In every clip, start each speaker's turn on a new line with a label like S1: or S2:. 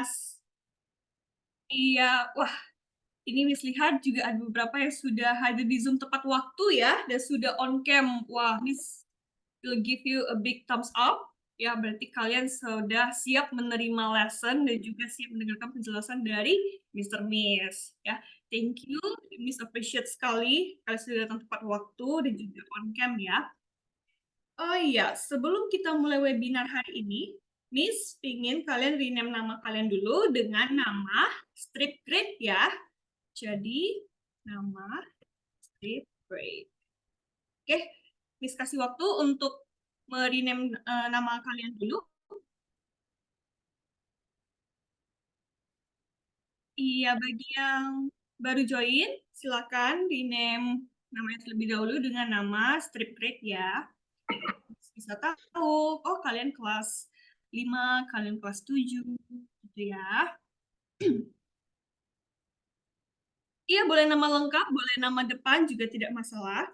S1: kelas. Iya, wah, ini Miss lihat juga ada beberapa yang sudah hadir di Zoom tepat waktu ya, dan sudah on cam. Wah, Miss will give you a big thumbs up. Ya, berarti kalian sudah siap menerima lesson dan juga siap mendengarkan penjelasan dari Mr. Miss. Ya, thank you, Miss appreciate sekali kalian sudah datang tepat waktu dan juga on cam ya. Oh iya, sebelum kita mulai webinar hari ini, Miss ingin kalian rename nama kalian dulu dengan nama Strip Grade ya. Jadi, nama Strip Grade. Oke, Miss kasih waktu untuk merename nama kalian dulu. Iya, bagi yang baru join, silakan rename namanya terlebih dahulu dengan nama Strip Grade ya. Bisa tahu, oh kalian kelas 5, kalian kelas 7, gitu ya. Iya, boleh nama lengkap, boleh nama depan juga tidak masalah.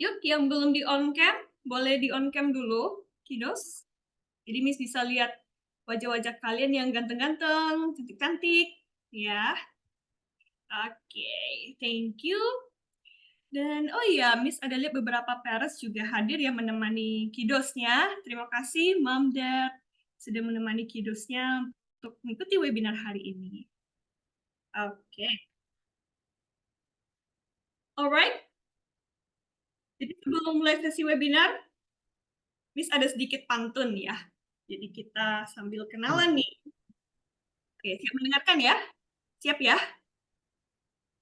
S1: Yuk, yang belum di on cam, boleh di on cam dulu, kiddos. Jadi Miss bisa lihat wajah-wajah kalian yang ganteng-ganteng, cantik-cantik, ya. Oke, thank you. Dan oh iya, Miss ada lihat beberapa parents juga hadir yang menemani kidosnya. Terima kasih, Mom, Dad, sudah menemani kidosnya untuk mengikuti webinar hari ini. Oke. Alright. Jadi sebelum mulai sesi webinar, Miss ada sedikit pantun ya. Jadi kita sambil kenalan nih. Oke, siap mendengarkan ya? Siap ya?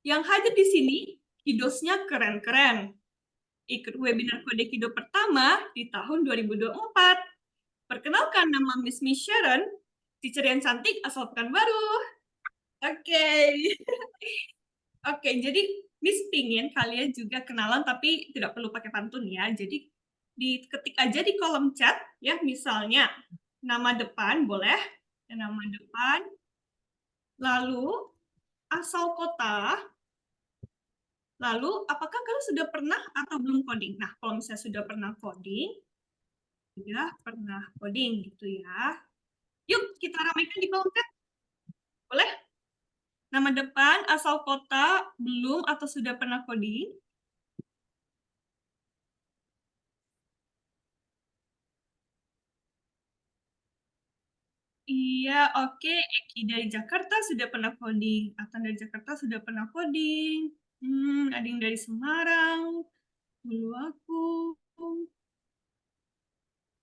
S1: Yang hadir di sini, kidosnya keren-keren. Ikut webinar Kode Kido pertama di tahun 2024. Perkenalkan, nama Miss Sharon, teacher yang cantik asal Pekanbaru. Oke. Oke, jadi Miss pingin kalian juga kenalan tapi tidak perlu pakai pantun ya. Jadi diketik aja di kolom chat ya, misalnya nama depan boleh, nama depan, lalu asal kota, lalu apakah kalian sudah pernah atau belum coding? Nah, kalau misalnya sudah pernah coding gitu ya. Yuk kita ramaikan di kolom chat. Boleh? Nama depan, asal kota, belum atau sudah pernah coding? Iya, oke. Eki dari Jakarta sudah pernah coding. Atan dari Jakarta sudah pernah coding. Ada yang dari Semarang. Dulu aku.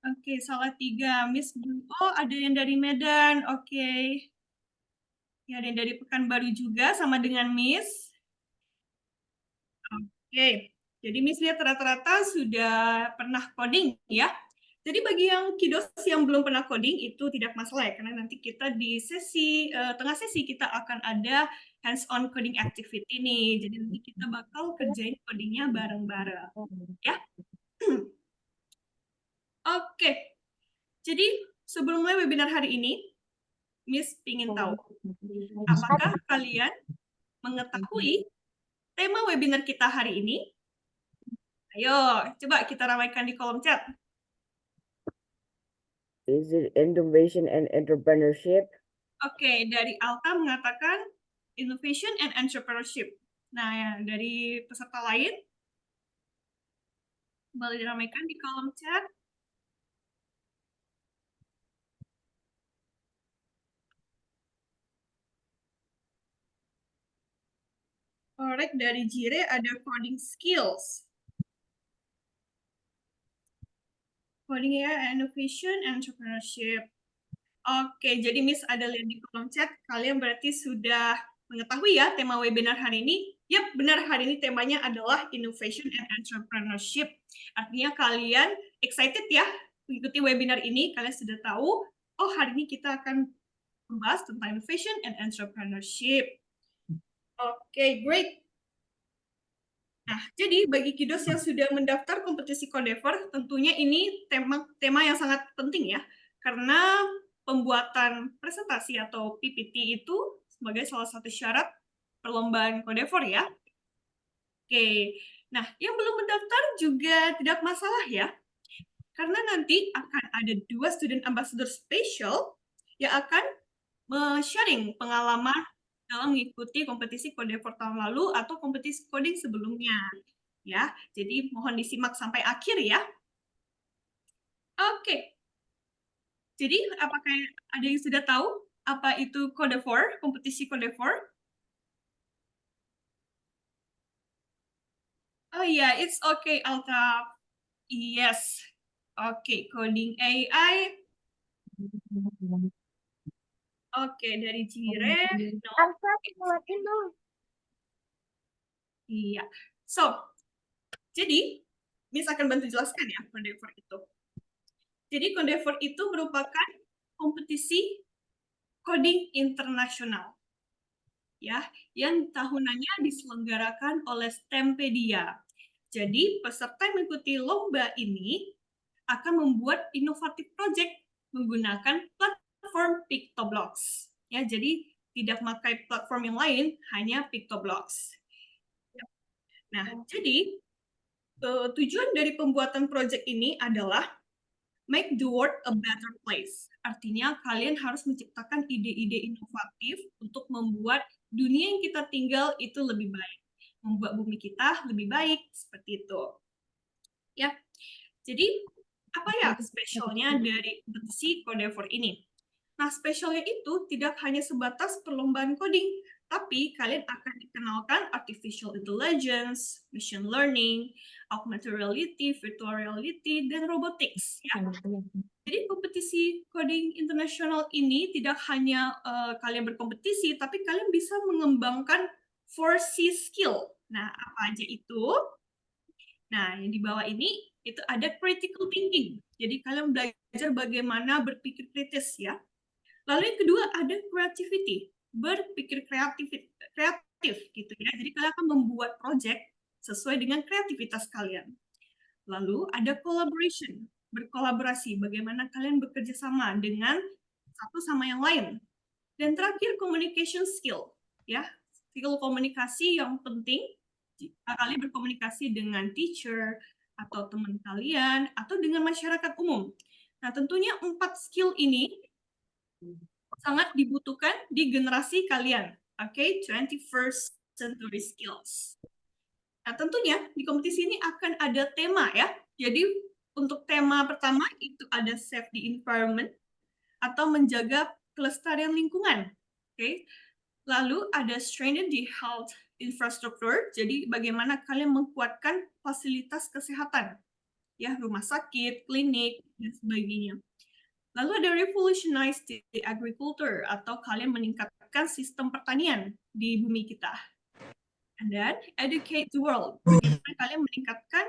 S1: Oke, salah 3. Miss. Oh, ada yang dari Medan. Oke. Ya, ada yang dari Pekanbaru juga sama dengan Miss. Oke. Jadi Miss lihat rata-rata sudah pernah coding ya. Jadi bagi yang kiddos yang belum pernah coding itu tidak masalah ya, karena nanti kita di sesi tengah sesi kita akan ada hands-on coding activity nih. Jadi nanti kita bakal kerjain codingnya bareng-bareng, ya. Oke. Jadi sebelum mulai webinar hari ini, Miss ingin tahu, apakah kalian mengetahui tema webinar kita hari ini? Ayo, coba kita ramaikan di kolom chat.
S2: Is it innovation and entrepreneurship?
S1: Oke, dari Alta mengatakan innovation and entrepreneurship. Nah, ya, dari peserta lain, boleh diramaikan di kolom chat. Alright, dari Jire ada coding skills. Coding ya, innovation and entrepreneurship. Oke, jadi Miss ada lihat di kolom chat, kalian berarti sudah mengetahui ya tema webinar hari ini. Yap, benar, hari ini temanya adalah innovation and entrepreneurship. Artinya kalian excited ya mengikuti webinar ini, kalian sudah tahu, oh hari ini kita akan membahas tentang innovation and entrepreneurship. Oke, great. Nah, jadi bagi kiddos yang sudah mendaftar kompetisi Codever, tentunya ini tema yang sangat penting ya, karena pembuatan presentasi atau PPT itu sebagai salah satu syarat perlombaan Codever ya. Oke, nah yang belum mendaftar juga tidak masalah ya, karena nanti akan ada 2 student ambassador spesial yang akan sharing pengalaman dalam mengikuti kompetisi Codevort tahun lalu atau kompetisi coding sebelumnya. Ya, jadi mohon disimak sampai akhir ya. Oke. Jadi apakah ada yang sudah tahu apa itu Codevort, kompetisi Codevort? Oh iya, it's okay, Alta. Yes. Oke, coding AI. Oke, dari Jire. No. Iya. So, jadi Miss akan bantu jelaskan ya Codevort itu. Jadi Codevort itu merupakan kompetisi coding internasional, ya, yang tahunannya diselenggarakan oleh Stempedia. Jadi peserta yang mengikuti lomba ini akan membuat inovatif project menggunakan platform PictoBlocks. Ya, jadi tidak memakai platform yang lain, hanya PictoBlocks. Nah, jadi tujuan dari pembuatan project ini adalah make the world a better place. Artinya kalian harus menciptakan ide-ide inovatif untuk membuat dunia yang kita tinggal itu lebih baik. Membuat bumi kita lebih baik, seperti itu. Ya, jadi apa ya spesialnya dari kompetisi Codevort ini? Nah, spesialnya itu tidak hanya sebatas perlombaan coding, tapi kalian akan dikenalkan artificial intelligence, machine learning, augmented reality, virtual reality, dan robotics. Ya. Jadi kompetisi coding internasional ini tidak hanya kalian berkompetisi, tapi kalian bisa mengembangkan 4C skill. Nah, apa aja itu? Nah, yang di bawah ini itu ada critical thinking. Jadi kalian belajar bagaimana berpikir kritis ya. Lalu yang kedua ada creativity, berpikir kreatif gitu ya. Jadi kalian akan membuat project sesuai dengan kreativitas kalian. Lalu ada collaboration, berkolaborasi, bagaimana kalian bekerja sama dengan satu sama yang lain. Dan terakhir communication skill, ya, skill komunikasi yang penting jika kalian berkomunikasi dengan teacher atau teman kalian atau dengan masyarakat umum. Nah, tentunya 4 skill ini sangat dibutuhkan di generasi kalian. Oke, 21st century skills. Nah, tentunya di kompetisi ini akan ada tema ya. Jadi untuk tema pertama itu ada save the environment atau menjaga kelestarian lingkungan. Oke. Lalu ada strengthen the health infrastructure. Jadi bagaimana kalian menguatkan fasilitas kesehatan. Ya, rumah sakit, klinik, dan sebagainya. Lalu ada revolutionize the agriculture atau kalian meningkatkan sistem pertanian di bumi kita. And then educate the world. Bagaimana kalian meningkatkan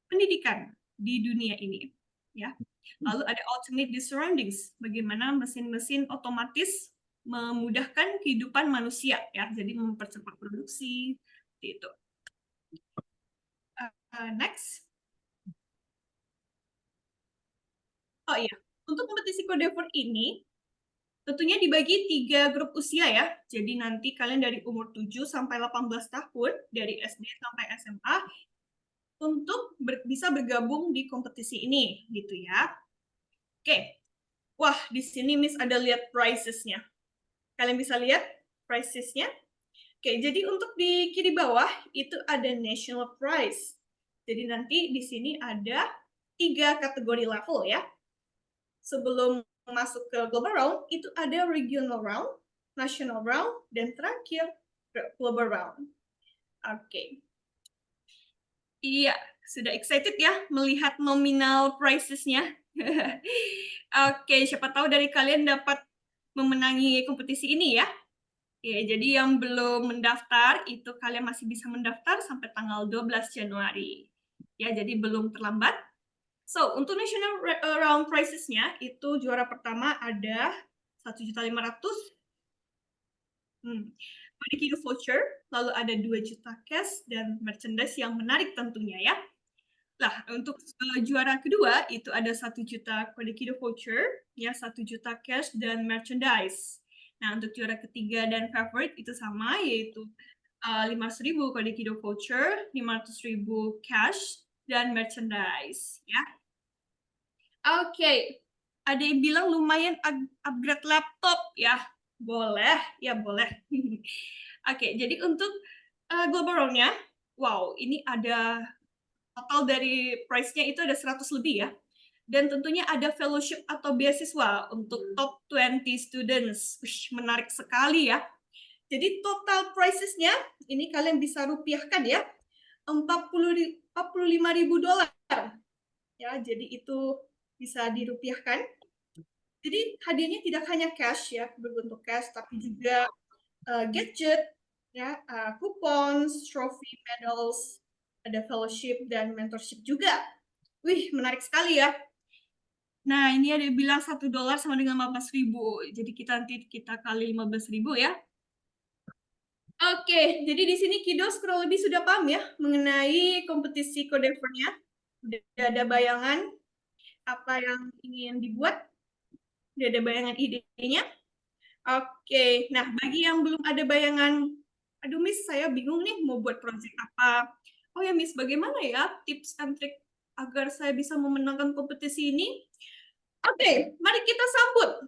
S1: pendidikan di dunia ini, ya. Lalu ada automate the surroundings. Bagaimana mesin-mesin otomatis memudahkan kehidupan manusia, ya. Jadi mempercepat produksi, seperti itu. Next. Oh iya, untuk kompetisi Codevort ini tentunya dibagi 3 grup usia ya. Jadi nanti kalian dari umur 7 sampai 18 tahun, dari SD sampai SMA, untuk bisa bergabung di kompetisi ini, gitu ya. Oke. Wah, di sini Miss ada lihat prizes-nya. Kalian bisa lihat prizes-nya? Oke, jadi untuk di kiri bawah itu ada national prize. Jadi nanti di sini ada 3 kategori level ya. Sebelum masuk ke global round, itu ada regional round, national round, dan terakhir global round. Oke. Iya, sudah excited ya melihat nominal prizes-nya. Oke, siapa tahu dari kalian dapat memenangi kompetisi ini ya. Ya, jadi yang belum mendaftar itu kalian masih bisa mendaftar sampai tanggal 12 Januari. Ya, jadi belum terlambat. So, untuk national round prizes-nya itu juara pertama ada 1.500.000. Kode voucher, lalu ada 2 juta cash dan merchandise yang menarik tentunya ya. Nah, untuk juara kedua itu ada 1 juta kode voucher, ya 1 juta cash dan merchandise. Nah, untuk juara ketiga dan favorite itu sama, yaitu 500.000 kode voucher, 500.000 cash dan merchandise, ya. Oke, ada yang bilang lumayan upgrade laptop ya. Boleh, ya boleh. Oke, jadi untuk global round-nya, wow, ini ada total dari price-nya itu ada 100 lebih ya. Dan tentunya ada fellowship atau beasiswa untuk top 20 students. Wih, menarik sekali ya. Jadi total prices-nya, ini kalian bisa rupiahkan ya, $45.000. Ya, jadi itu bisa dirupiahkan. Jadi hadiahnya tidak hanya cash ya, berbentuk cash, tapi juga gadget, ya, coupons, trophy, medals, ada fellowship dan mentorship juga. Wih, menarik sekali ya. Nah, ini ada yang bilang $1 sama dengan 15.000. Jadi kita kali 15.000 ya. Oke, jadi di sini Kidos kurang lebih sudah paham ya mengenai kompetisi Codever-nya. Sudah ada bayangan apa yang ingin dibuat, sudah ada bayangan idenya. Oke, nah bagi yang belum ada bayangan, aduh Miss, saya bingung nih mau buat project apa. Oh ya Miss, bagaimana ya tips and trick agar saya bisa memenangkan kompetisi ini? Oke, mari kita sambut.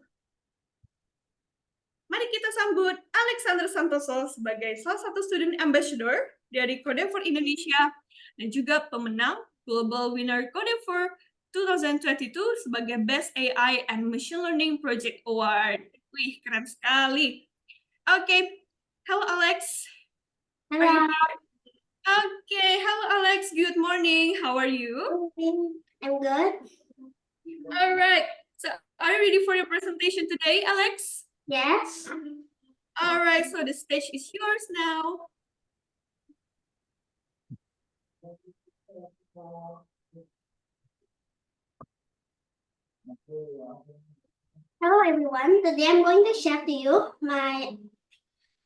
S1: Mari kita sambut Alexander Santoso sebagai salah satu student ambassador dari Codever Indonesia dan juga pemenang Global Winner Codever 2022 sebagai Best AI and Machine Learning Project Award. Wih, keren sekali. Oke, hello Alex.
S3: Hello.
S1: Okay, hello Alex. Good morning. How are you?
S3: I'm good.
S1: All right. So, are you ready for your presentation today, Alex?
S3: Yes.
S1: All right. So the stage is yours now.
S3: Hello everyone. Today I'm going to share to you my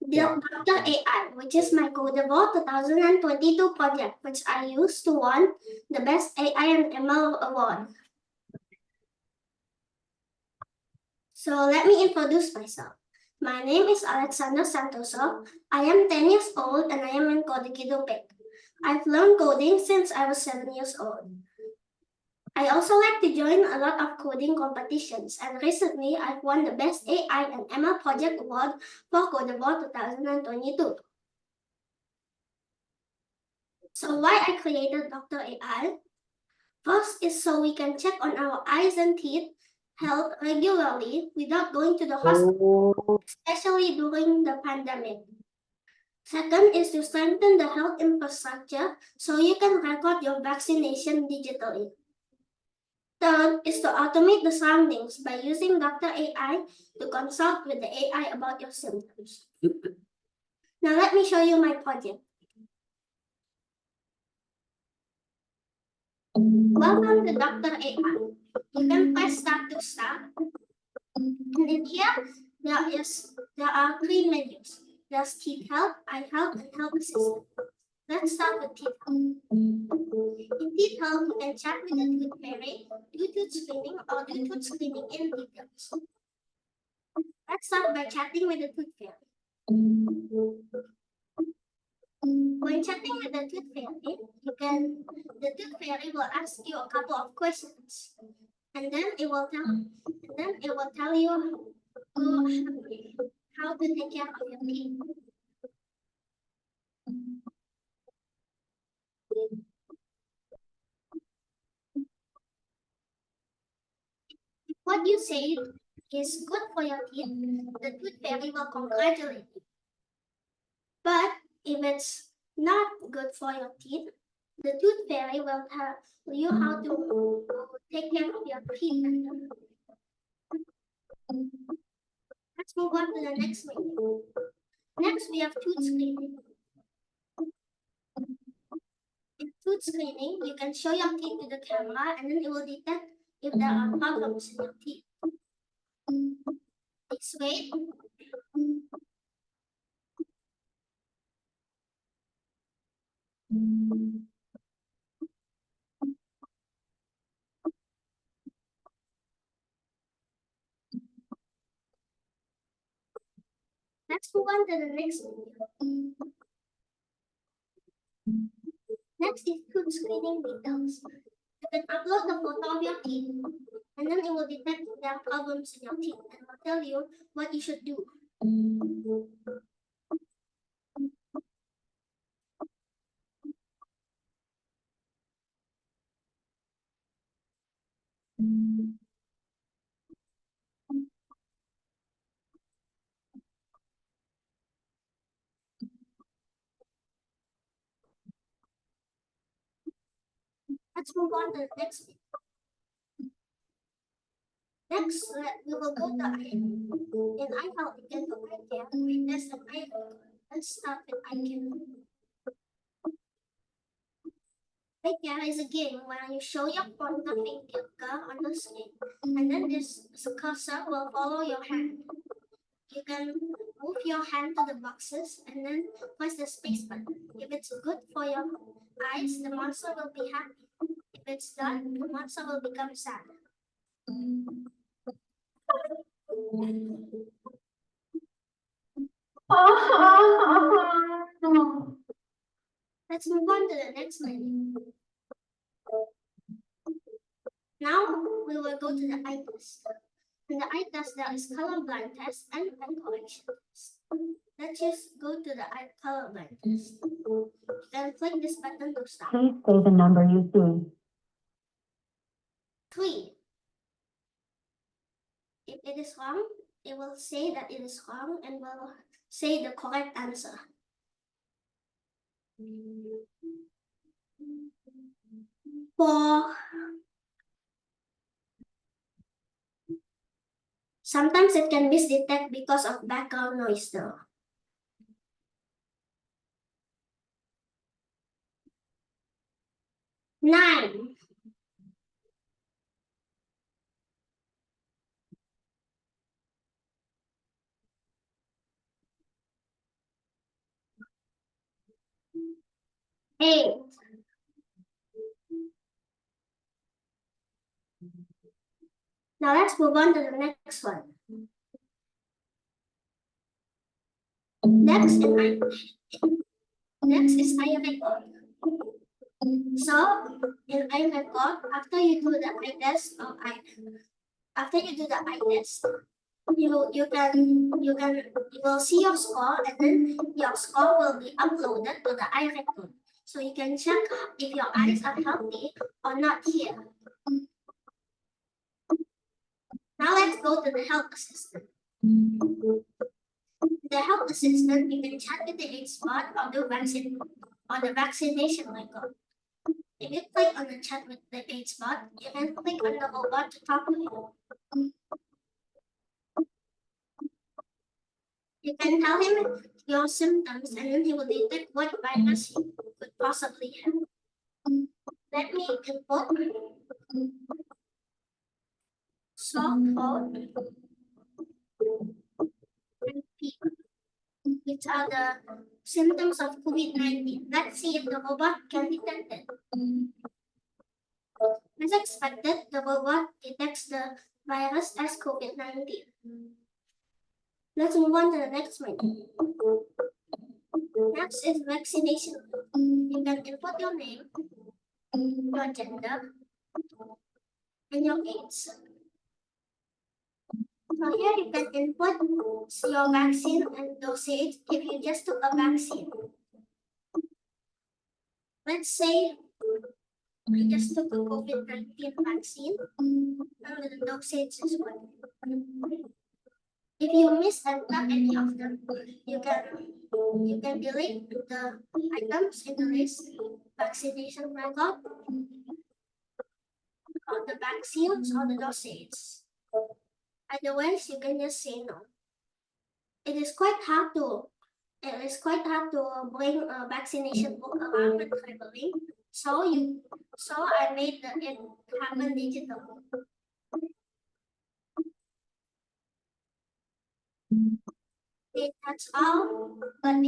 S3: Dr. AI, which is my Codever 2022 project, which I used to win the Best AI and ML Award. So let me introduce myself. My name is Alexander Santoso. I am 10 years old and I am in Codikido Pick. I've learned coding since I was 7 years old. I also like to join a lot of coding competitions, and recently I've won the Best AI and ML Project Award for Codever 2022. So why I created Dr. AI? First is so we can check on our eyes and teeth health regularly without going to the hospital, especially during the pandemic. Second is to strengthen the health infrastructure so you can record your vaccination digitally. Third is to automate the surroundings by using Dr. AI to consult with the AI about your symptoms. Now let me show you my project. Welcome to Dr. AI. You can press start to start. And in here, there are three menus. There's Teeth Health, Eye Health, and Health Assistant. Let's start with Teeth Health. In Teeth Health, you can chat with the tooth fairy, do tooth screening, or do tooth screening in details. Let's start by chatting with the tooth fairy. When chatting with the tooth fairy, the tooth fairy will ask you a couple of questions, and then it will tell you how to take care of your teeth. What you say is good for your teeth, the tooth fairy will congratulate you. But if it's not good for your teeth, the tooth fairy will tell you how to take care of your teeth. Let's move on to the next menu. Next, we have tooth screening. In tooth screening, you can show your teeth to the camera and then it will detect if there are problems in your teeth. Please wait. Let's move on to the next menu. Next is tooth screening details. You can upload the photo of your teeth And then it will detect the problems in your teeth and will tell you what you should do. Let's move on to the next bit. Next, we will go to in iHealth, you can go right there. There's an icon. Let's start with icon. Right there is a game where you show your pointer finger on the screen, and then this cursor will follow your hand. You can move your hand to the boxes and then press the space button. If it's good for your eyes, the monster will be happy. If it's not, the monster will become sad. Let's move on to the next menu. Now we will go to the eye test. In the eye test, there is colorblind test and pen correction test. Let's just go to the eye colorblind test. You can click this button to start.
S4: Please say the number you see.
S3: 3. If it is wrong, it will say that it is wrong and will say the correct answer. 4. Sometimes it can misdetect because of background noise though. 9. Eight. Now let's move on to the next one. Next is eye record. So in eye record, after you do the eye test, you will see your score, and then your score will be uploaded to the eye record. So you can check if your eyes are healthy or not here. Now let's go to the health assistant. The health assistant, you can chat with the HBot or the vaccination record. If you click on the chat with the HBot, you can click on the robot to talk to him. You can tell him your symptoms, and then he will detect what virus you could possibly have. Let me input sore throat and fever, which are the symptoms of COVID-19. Let's see if the robot can detect it. As expected, the robot detects the virus as COVID-19. Let's move on to the next menu. Next is vaccination. You can input your name, your gender, and your age. So here you can input your vaccine and dosage if you just took a vaccine. Let's say I just took a COVID-19 vaccine and the dosage is 1. If you miss any of them, you can delete the items in the list, vaccination record, or the vaccines or the dosage. Otherwise, you can just say no. It is quite hard to bring a vaccination book around when traveling. So I made it happen digital. Okay, that's all. But let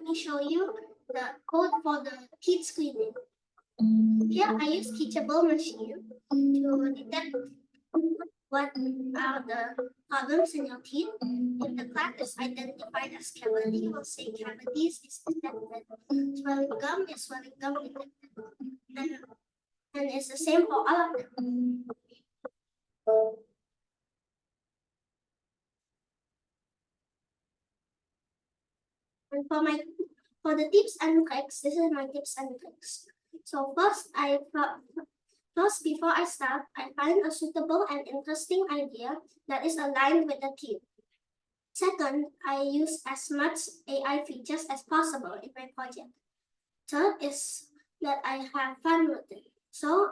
S3: me show you the code for the teeth screening. Here I use teachable machine to detect what are the problems in your teeth. If the crack is identified as cavity, we'll say cavities is detected. Swelling gum is swelling gum detected. And it's the same for all of them. And for the tips and tricks, this is my tips and tricks. So first, before I start, I find a suitable and interesting idea that is aligned with the theme. Second, I use as much AI features as possible in my project. Third is that I have fun with it, so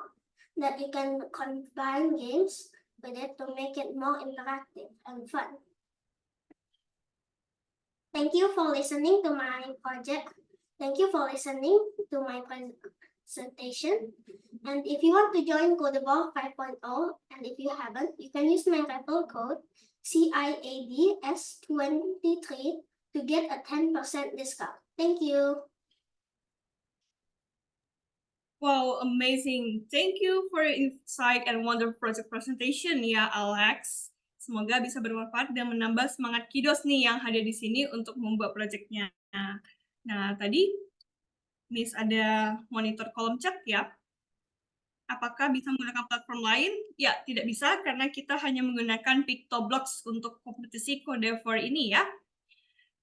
S3: that you can combine games with it to make it more interactive and fun. Thank you for listening to my project. Thank you for listening to my presentation. And if you want to join Codable 5.0, and if you haven't, you can use my referral code CIADS23 to get a 10% discount. Thank you.
S1: Wow, amazing. Thank you for your insight and wonderful project presentation ya, Alex. Semoga bisa bermanfaat dan menambah semangat kiddos nih yang hadir di sini untuk membuat proyeknya. Nah, tadi Miss ada monitor kolom chat ya. Apakah bisa menggunakan platform lain? Ya, tidak bisa karena kita hanya menggunakan PictoBlocks untuk kompetisi Codable ini ya.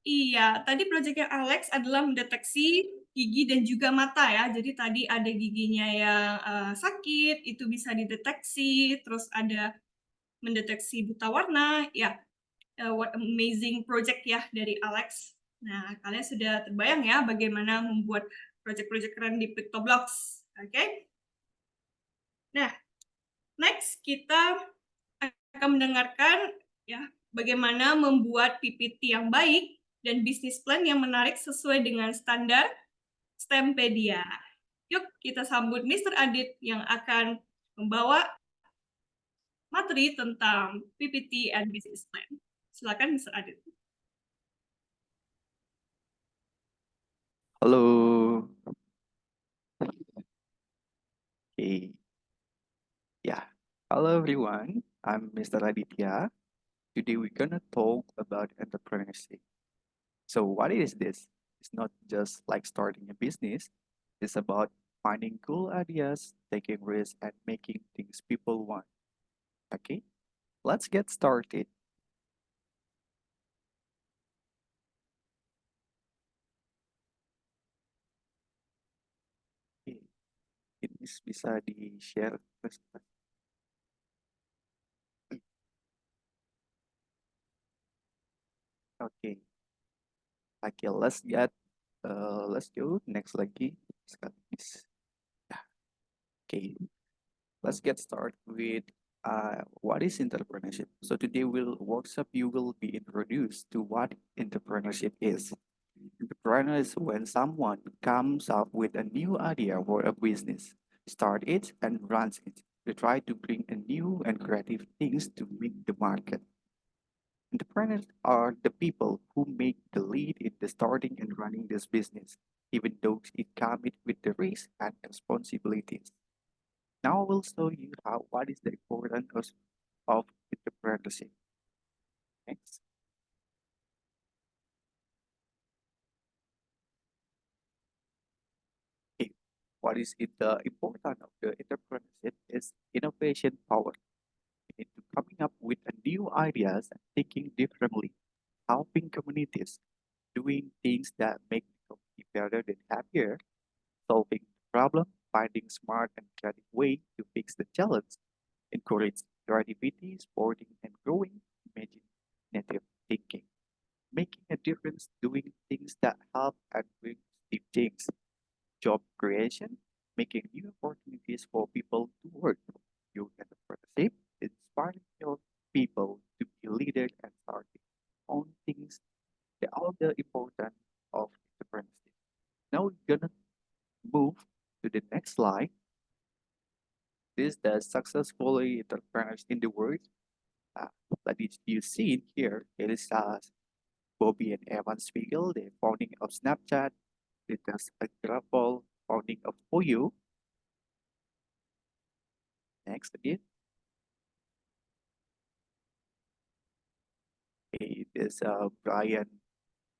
S1: Iya, tadi proyeknya Alex adalah mendeteksi gigi dan juga mata ya. Jadi tadi ada giginya yang sakit, itu bisa dideteksi. Terus ada mendeteksi buta warna. Ya, what amazing project ya dari Alex. Nah, kalian sudah terbayang ya bagaimana membuat project-project keren di PictoBlocks. Oke? Nah, next kita akan mendengarkan ya bagaimana membuat PPT yang baik dan bisnis plan yang menarik sesuai dengan standar STEMpedia. Yuk kita sambut Mr. Adit yang akan membawa materi tentang PPT and business plan. Silakan Mr. Adit.
S5: Hello. Okay. Yeah. Hello everyone. I'm Mr. Aditya. Today we're gonna talk about entrepreneurship. So what is this? It's not just like starting a business. It's about finding cool ideas, taking risks, and making things people want. Okay. Let's get started. Okay. Ini bisa di-share presentasi. Okay. Okay, let's go next lagi. Yeah. Okay. Let's get started with what is entrepreneurship. So today you will be introduced to what entrepreneurship is. Entrepreneur is when someone comes up with a new idea for a business, start it and runs it. They try to bring a new and creative things to meet the market. Entrepreneurs are the people who make the lead in the starting and running this business, even though it comes with the risk and responsibilities. Now I will show you what is the importance of entrepreneurship. Next. Okay. What is it? The importance of the entrepreneurship is innovation power. Into coming up with new ideas and thinking differently, helping communities, doing things that make the community better and happier, solving problem, finding smart and creative way to fix the challenge, encourage creativity, sporting and growing imaginative thinking, making a difference, doing things that help and bring deep change, job creation, making new opportunities for people to work. You entrepreneurship, inspiring your people to be leaders and starting own things. They all the importance of entrepreneurship. Now we're gonna move to the next slide. This is the successful entrepreneurs in the world. Like you see in here, it is Bobby and Evan Spiegel, the founding of Snapchat. It is Grapple, founding of OYO. Next again. Okay, there's Brian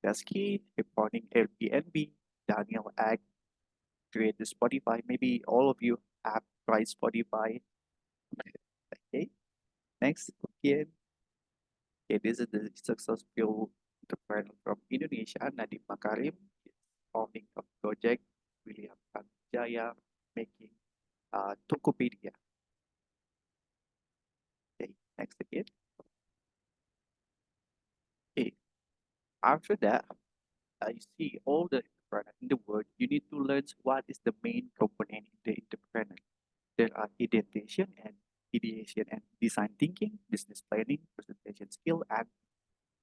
S5: Dasky, founding Airbnb. Daniel Egg, create the Spotify. Maybe all of you have try Spotify. Okay, next again. Okay, this is the successful entrepreneur from Indonesia, Nadiem Makarim, founding of Gojek, William Jaya, making Tokopedia. Okay, next again. Okay, after that, you see all the entrepreneur in the world. You need to learn what is the main component in the entrepreneur. There are ideation and design thinking, business planning, presentation skill, and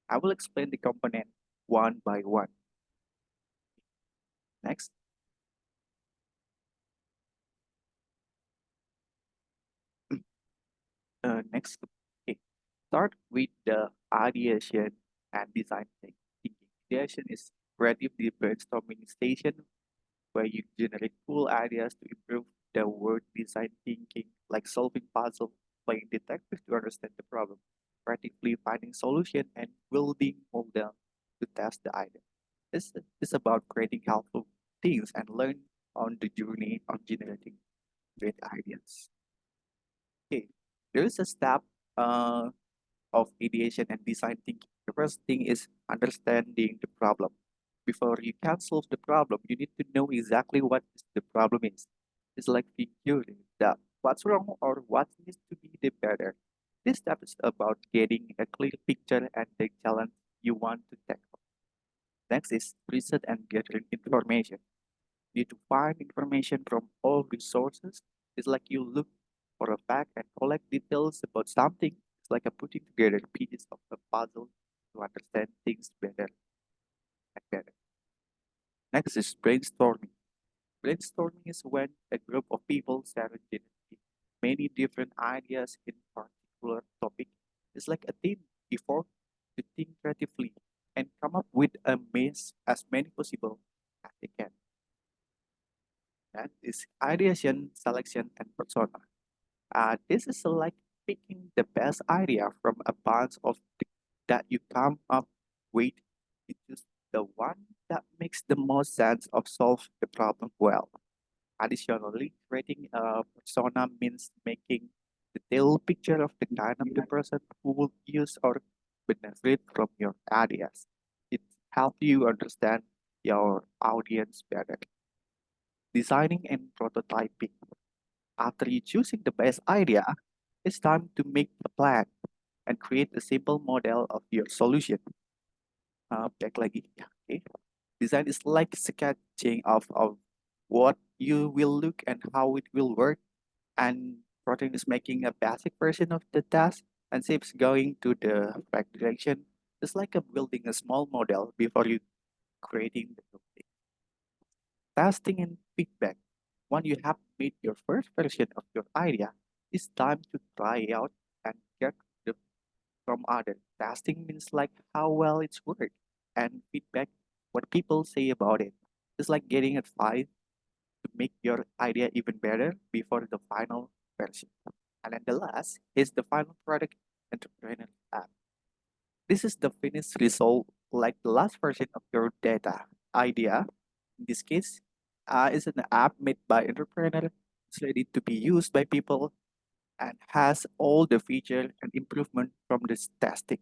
S5: I will explain the component one by one. Next. Next, okay. Start with the ideation and design thinking. Ideation is creative brainstorming station where you generate cool ideas to improve the word design thinking, like solving puzzle, playing detective to understand the problem, practically finding solution and building model to test the idea. This is about creating helpful things and learn on the journey on generating great ideas. Okay, there is a step uh, of ideation and design thinking. The first thing is understanding the problem. Before you can solve the problem, you need to know exactly what the problem is. It's like figuring that what's wrong or what needs to be the better. This step is about getting a clear picture and the challenge you want to tackle. Next is research and gathering information. You need to find information from all resources. It's like you look for a fact and collect details about something. It's like a putting together pieces of a puzzle to understand things better and better. Next is brainstorming. Brainstorming is when a group of people share many different ideas in a particular topic. It's like a team effort to think creatively and come up with a maze as many possible as they can. That is ideation, selection, and persona. This is like picking the best idea from a bunch of that you come up with. You choose the one that makes the most sense of solve the problem well. Additionally, creating a persona means making detailed picture of the kind of the person who will use or benefit from your ideas. It helps you understand your audience better. Designing and prototyping. After you choosing the best idea, it's time to make a plan and create a simple model of your solution. Back lagi. Ya, okay. Design is like sketching of what you will look and how it will work. And protein is making a basic version of the task and shapes going to the right direction. It's like a building a small model before you creating the building. Testing and feedback. When you have made your first version of your idea, it's time to try out and get the from others. Testing means like how well it's worked, and feedback what people say about it. It's like getting advice to make your idea even better before the final version. And then the last is the final product entrepreneur app. This is the finished result, like the last version of your data idea. In this case, is an app made by entrepreneur. It's ready to be used by people and has all the feature and improvement from this testing.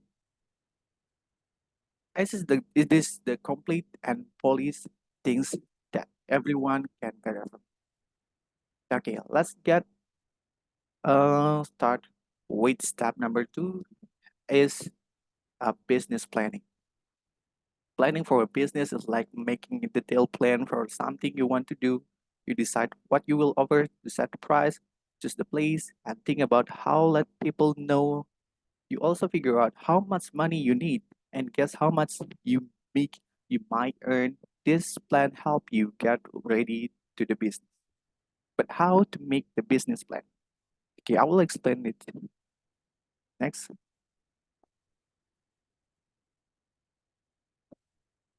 S5: It is the complete and polished things that everyone can verify. Okay, let's get start with step number 2 is business planning. Planning for a business is like making a detailed plan for something you want to do. You decide what you will offer, to set the price, choose the place, and think about how let people know. You also figure out how much money you need and guess how much you might earn. This plan help you get ready to the business. But how to make the business plan? Okay, I will explain it. Next.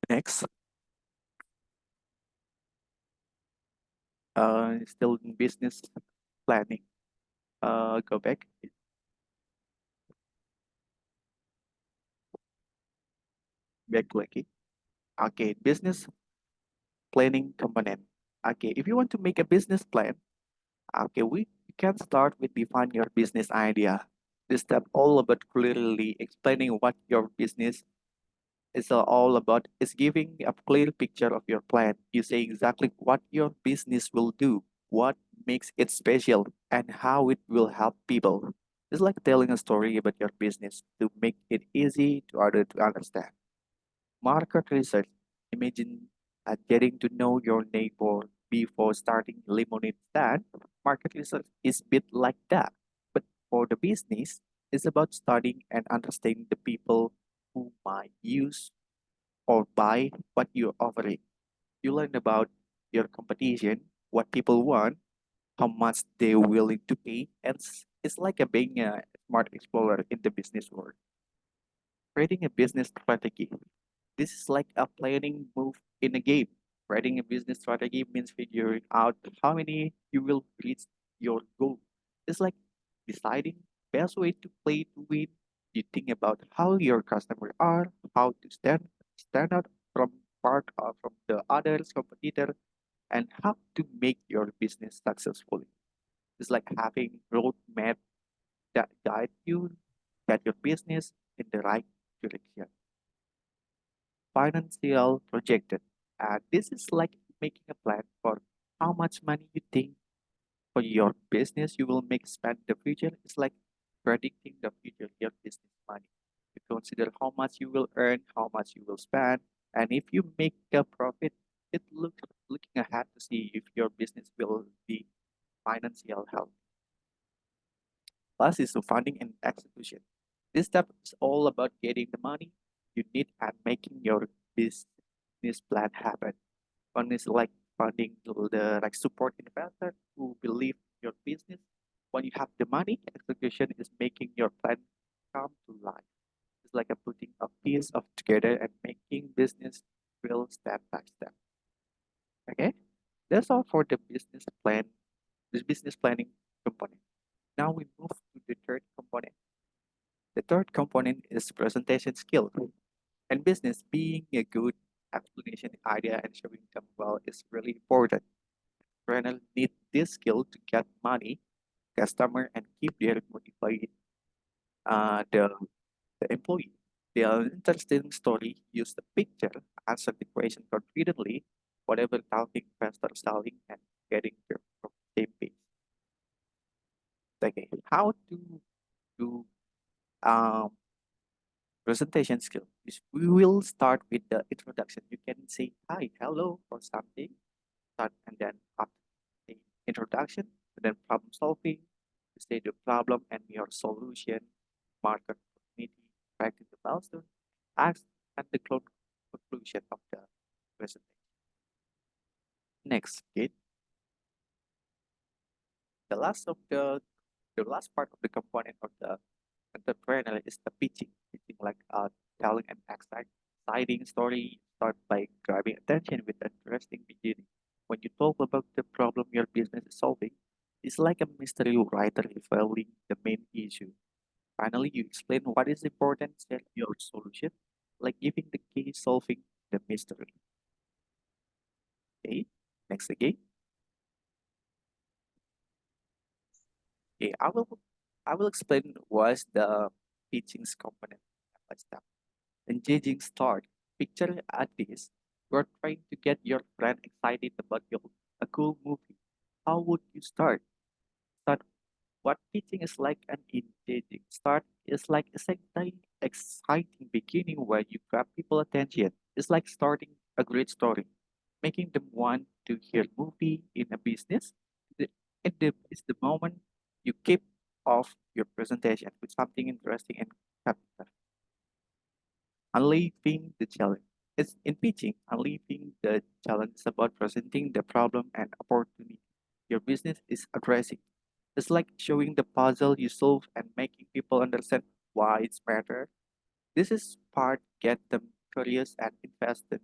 S5: Next. Still in business planning. Go back. Back lagi. Okay, business planning component. Okay, if you want to make a business plan, Okay, we can start with define your business idea. This step all about clearly explaining what your business is all about is giving a clear picture of your plan. You say exactly what your business will do, what makes it special, and how it will help people. It's like telling a story about your business to make it easy to other to understand. Market research. Imagine getting to know your neighbor before starting lemonade stand. Market research is a bit like that. But for the business, it's about studying and understanding the people who might use or buy what you're offering. You learn about your competition, what people want, how much they're willing to pay, and it's like a being a smart explorer in the business world. Creating a business strategy. This is like a planning move in a game. Writing a business strategy means figuring out how many you will reach your goal. It's like deciding best way to play to win. You think about how your customers are, how to stand out from from the others competitor, and how to make your business successful. It's like having roadmap that guide you get your business in the right direction. Financial projected. This is like making a plan for how much money you think for your business you will make spend in the future. It's like predicting the future of your business money. You consider how much you will earn, how much you will spend, and if you make a profit, it looking ahead to see if your business will be financial health. Last is the funding and execution. This step is all about getting the money you need and making your business plan happen. One is like funding the like support investor who believe in your business. When you have the money, execution is making your plan come to life. It's like a putting a piece of together and making business real step by step. Okay, that's all for the business plan, this business planning component. Now we move to the third component. The third component is presentation skill. In business, being a good explanation idea and showing them well is really important. Trainers need this skill to get money, customer, and keep their motivated the employee. The interesting story use the picture, answer the question confidently, whatever talking faster selling and getting their from the same page. Okay, how to do um presentation skill is we will start with the introduction. You can say hi, hello, or something. Start and then after the introduction, and then problem solving, you say the problem and your solution, market opportunity, practice the milestone, ask and the conclusion of the presentation. Next, okay, the last of the last part of the component of the entrepreneur is the pitching. Pitching like telling an exciting story. Start by grabbing attention with an interesting beginning. When you talk about the problem your business is solving, it's like a mystery writer revealing the main issue. Finally, you explain what is important, share your solution, like giving the key solving the mystery. Okay, next again. Okay, I will explain what's the pitching's component step by step. Engaging start. Picture at this. You're trying to get your friend excited about a cool movie. How would you start? Start what pitching is like an engaging start is like exciting beginning where you grab people attention. It's like starting a great story, making them want to hear movie in a business. The, it's the moment you kick off your presentation with something interesting and captivating. Unleashing the challenge. It's in pitching, unleashing the challenge is about presenting the problem and opportunity your business is addressing. It's like showing the puzzle you solve and making people understand why it's matter. This is part get them curious and invested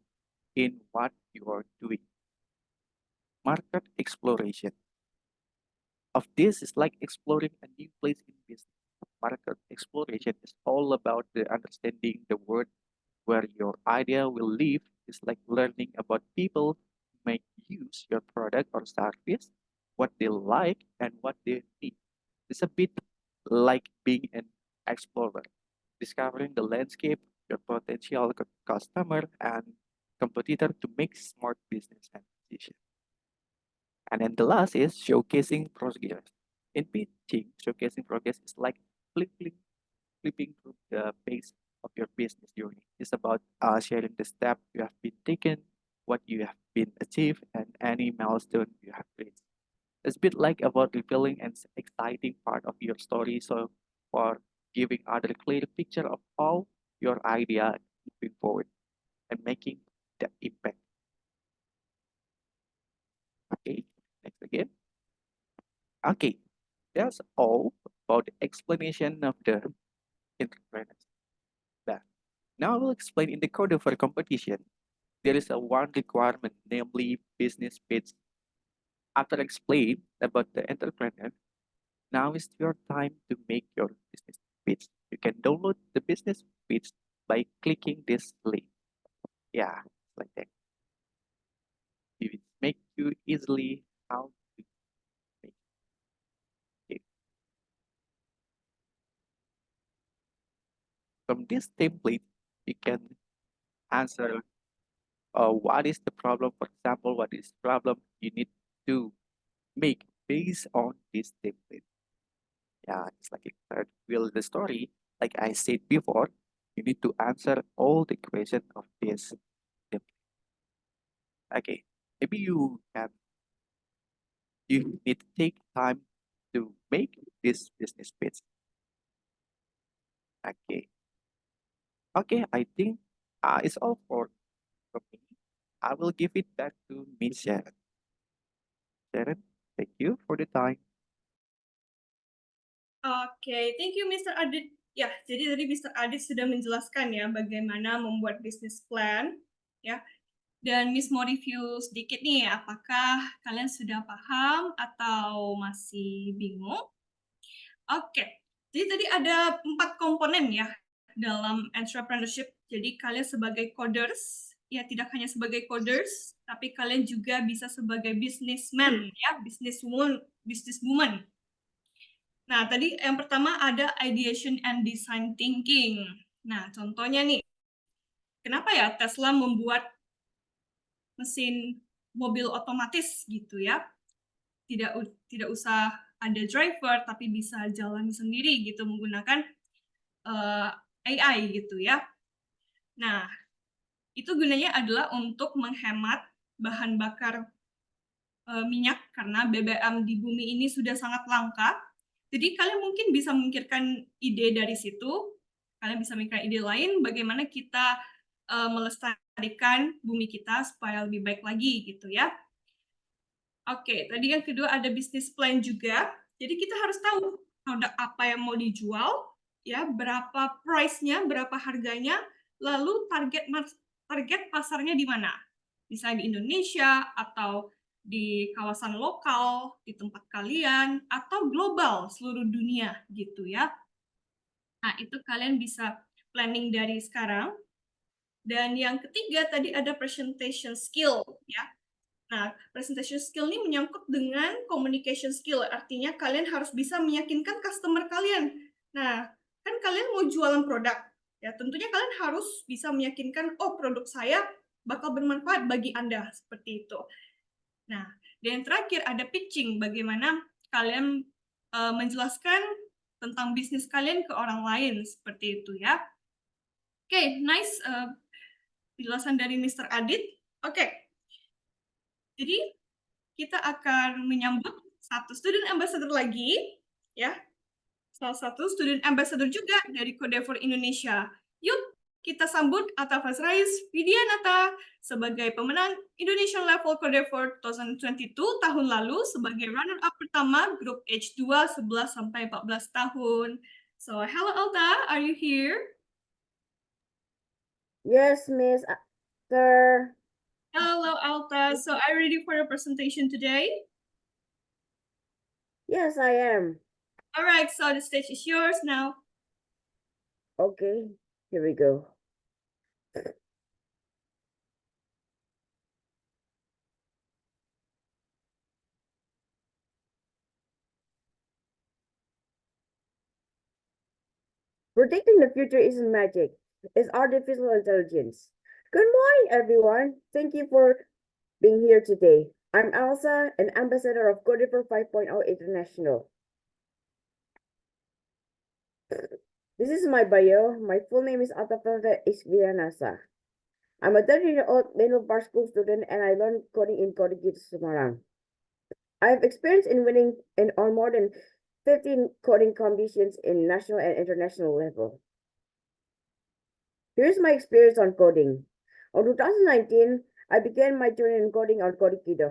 S5: in what you are doing. Market exploration. Of this is like exploring a new place in business. Market exploration is all about the understanding the world where your idea will live. Is like learning about people who may use your product or service. what they like, and what they need. It's a bit like being an explorer, discovering the landscape, your potential customer, and competitor to make smart business decisions. And then the last is showcasing progress. In pitching, showcasing progress is like flipping through the pace of your business journey. It's about sharing the step you have been taken, what you have been achieved, and any milestone you have reached. It's a bit like about revealing an exciting part of your story, so for giving other clear picture of how your idea is moving forward and making the impact. Okay, next again. Okay, that's all about the explanation of the entrepreneurs. Now I will explain in the code for competition. There is a one requirement, namely business pitch. After explain about the entrepreneur, now is your time to make your business pitch. You can download the business pitch by clicking this link. Yeah, like that. It will make you easily how to make it. From this template, you can answer what is the problem. For example, what is the problem you need to make based on this template. Yeah, it's like a real the story. Like I said before, you need to answer all the questions of this template. Okay, maybe you need to take time to make this business pitch. Okay. Okay, I think it's all from me. I will give it back to Miss Sharon. Sharon, thank you for the time.
S1: Oke, thank you Mr. Adit. Ya, jadi tadi Mr. Adit sudah menjelaskan ya bagaimana membuat business plan, ya. Dan Miss mau review sedikit nih, apakah kalian sudah paham atau masih bingung? Oke, jadi tadi ada 4 komponen ya dalam entrepreneurship. Jadi kalian sebagai coders, ya tidak hanya sebagai coders, tapi kalian juga bisa sebagai businessman, ya, businesswoman. Nah, tadi yang pertama ada ideation and design thinking. Nah, contohnya nih, kenapa ya Tesla membuat mesin mobil otomatis gitu ya? Tidak usah ada driver, tapi bisa jalan sendiri gitu menggunakan AI gitu ya. Nah, itu gunanya adalah untuk menghemat bahan bakar minyak karena BBM di bumi ini sudah sangat langka. Jadi kalian mungkin bisa memikirkan ide dari situ, kalian bisa memikirkan ide lain bagaimana kita melestarikan bumi kita supaya lebih baik lagi gitu ya. Oke, tadi yang kedua ada business plan juga. Jadi kita harus tahu produk apa yang mau dijual, ya, berapa price-nya, berapa harganya, lalu target pasarnya di mana. Misalnya di Indonesia atau di kawasan lokal, di tempat kalian, atau global, seluruh dunia gitu ya. Nah, itu kalian bisa planning dari sekarang. Dan yang ketiga tadi ada presentation skill ya. Nah, presentation skill ini menyangkut dengan communication skill, artinya kalian harus bisa meyakinkan customer kalian. Nah, kan kalian mau jualan produk, ya tentunya kalian harus bisa meyakinkan, oh produk saya bakal bermanfaat bagi Anda, seperti itu. Nah, dan yang terakhir ada pitching, bagaimana kalian menjelaskan tentang bisnis kalian ke orang lain, seperti itu ya. Oke, nice penjelasan dari Mr. Adit. Oke, jadi kita akan menyambut satu student ambassador lagi, ya. Salah satu student ambassador juga dari Codevor Indonesia. Yuk, kita sambut Atta Fazrais Widianata sebagai pemenang Indonesian Level Codevor 2022 tahun lalu sebagai runner-up pertama grup age 2 11 sampai 14 tahun. So, hello Alta, are you here?
S2: Yes, Miss, sir.
S1: Hello Alta, so are you ready for your presentation today?
S2: Yes, I am.
S1: All right, so the stage is yours now.
S2: Okay, here we go. Predicting the future isn't magic, it's artificial intelligence. Good morning, everyone. Thank you for being here today. I'm Elsa, an ambassador of Codiver 5.0 International. This is my bio. My full name is Atafata Isvianasa. I'm a 30-year-old middle bar school student and I learned coding in Coding Semarang. I have experience in winning on more than 15 coding competitions in national and international level. Here's my experience on coding. In 2019, I began my journey in coding on Codikido.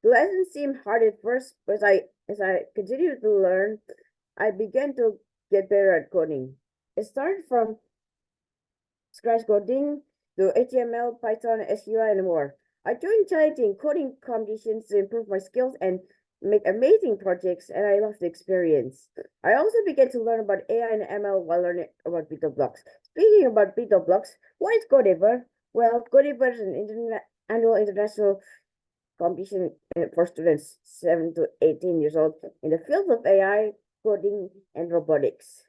S2: The lesson seemed hard at first, but as I continued to learn, I began to get better at coding. It started from scratch coding to HTML, Python, SQL, and more. I joined challenging coding competitions to improve my skills and make amazing projects, and I loved the experience. I also began to learn about AI and ML while learning about BitoBlocks. Speaking about BitoBlocks, what is Codiver? Well, Codiver is an annual international competition for students 7 to 18 years old in the fields of AI, coding, and robotics.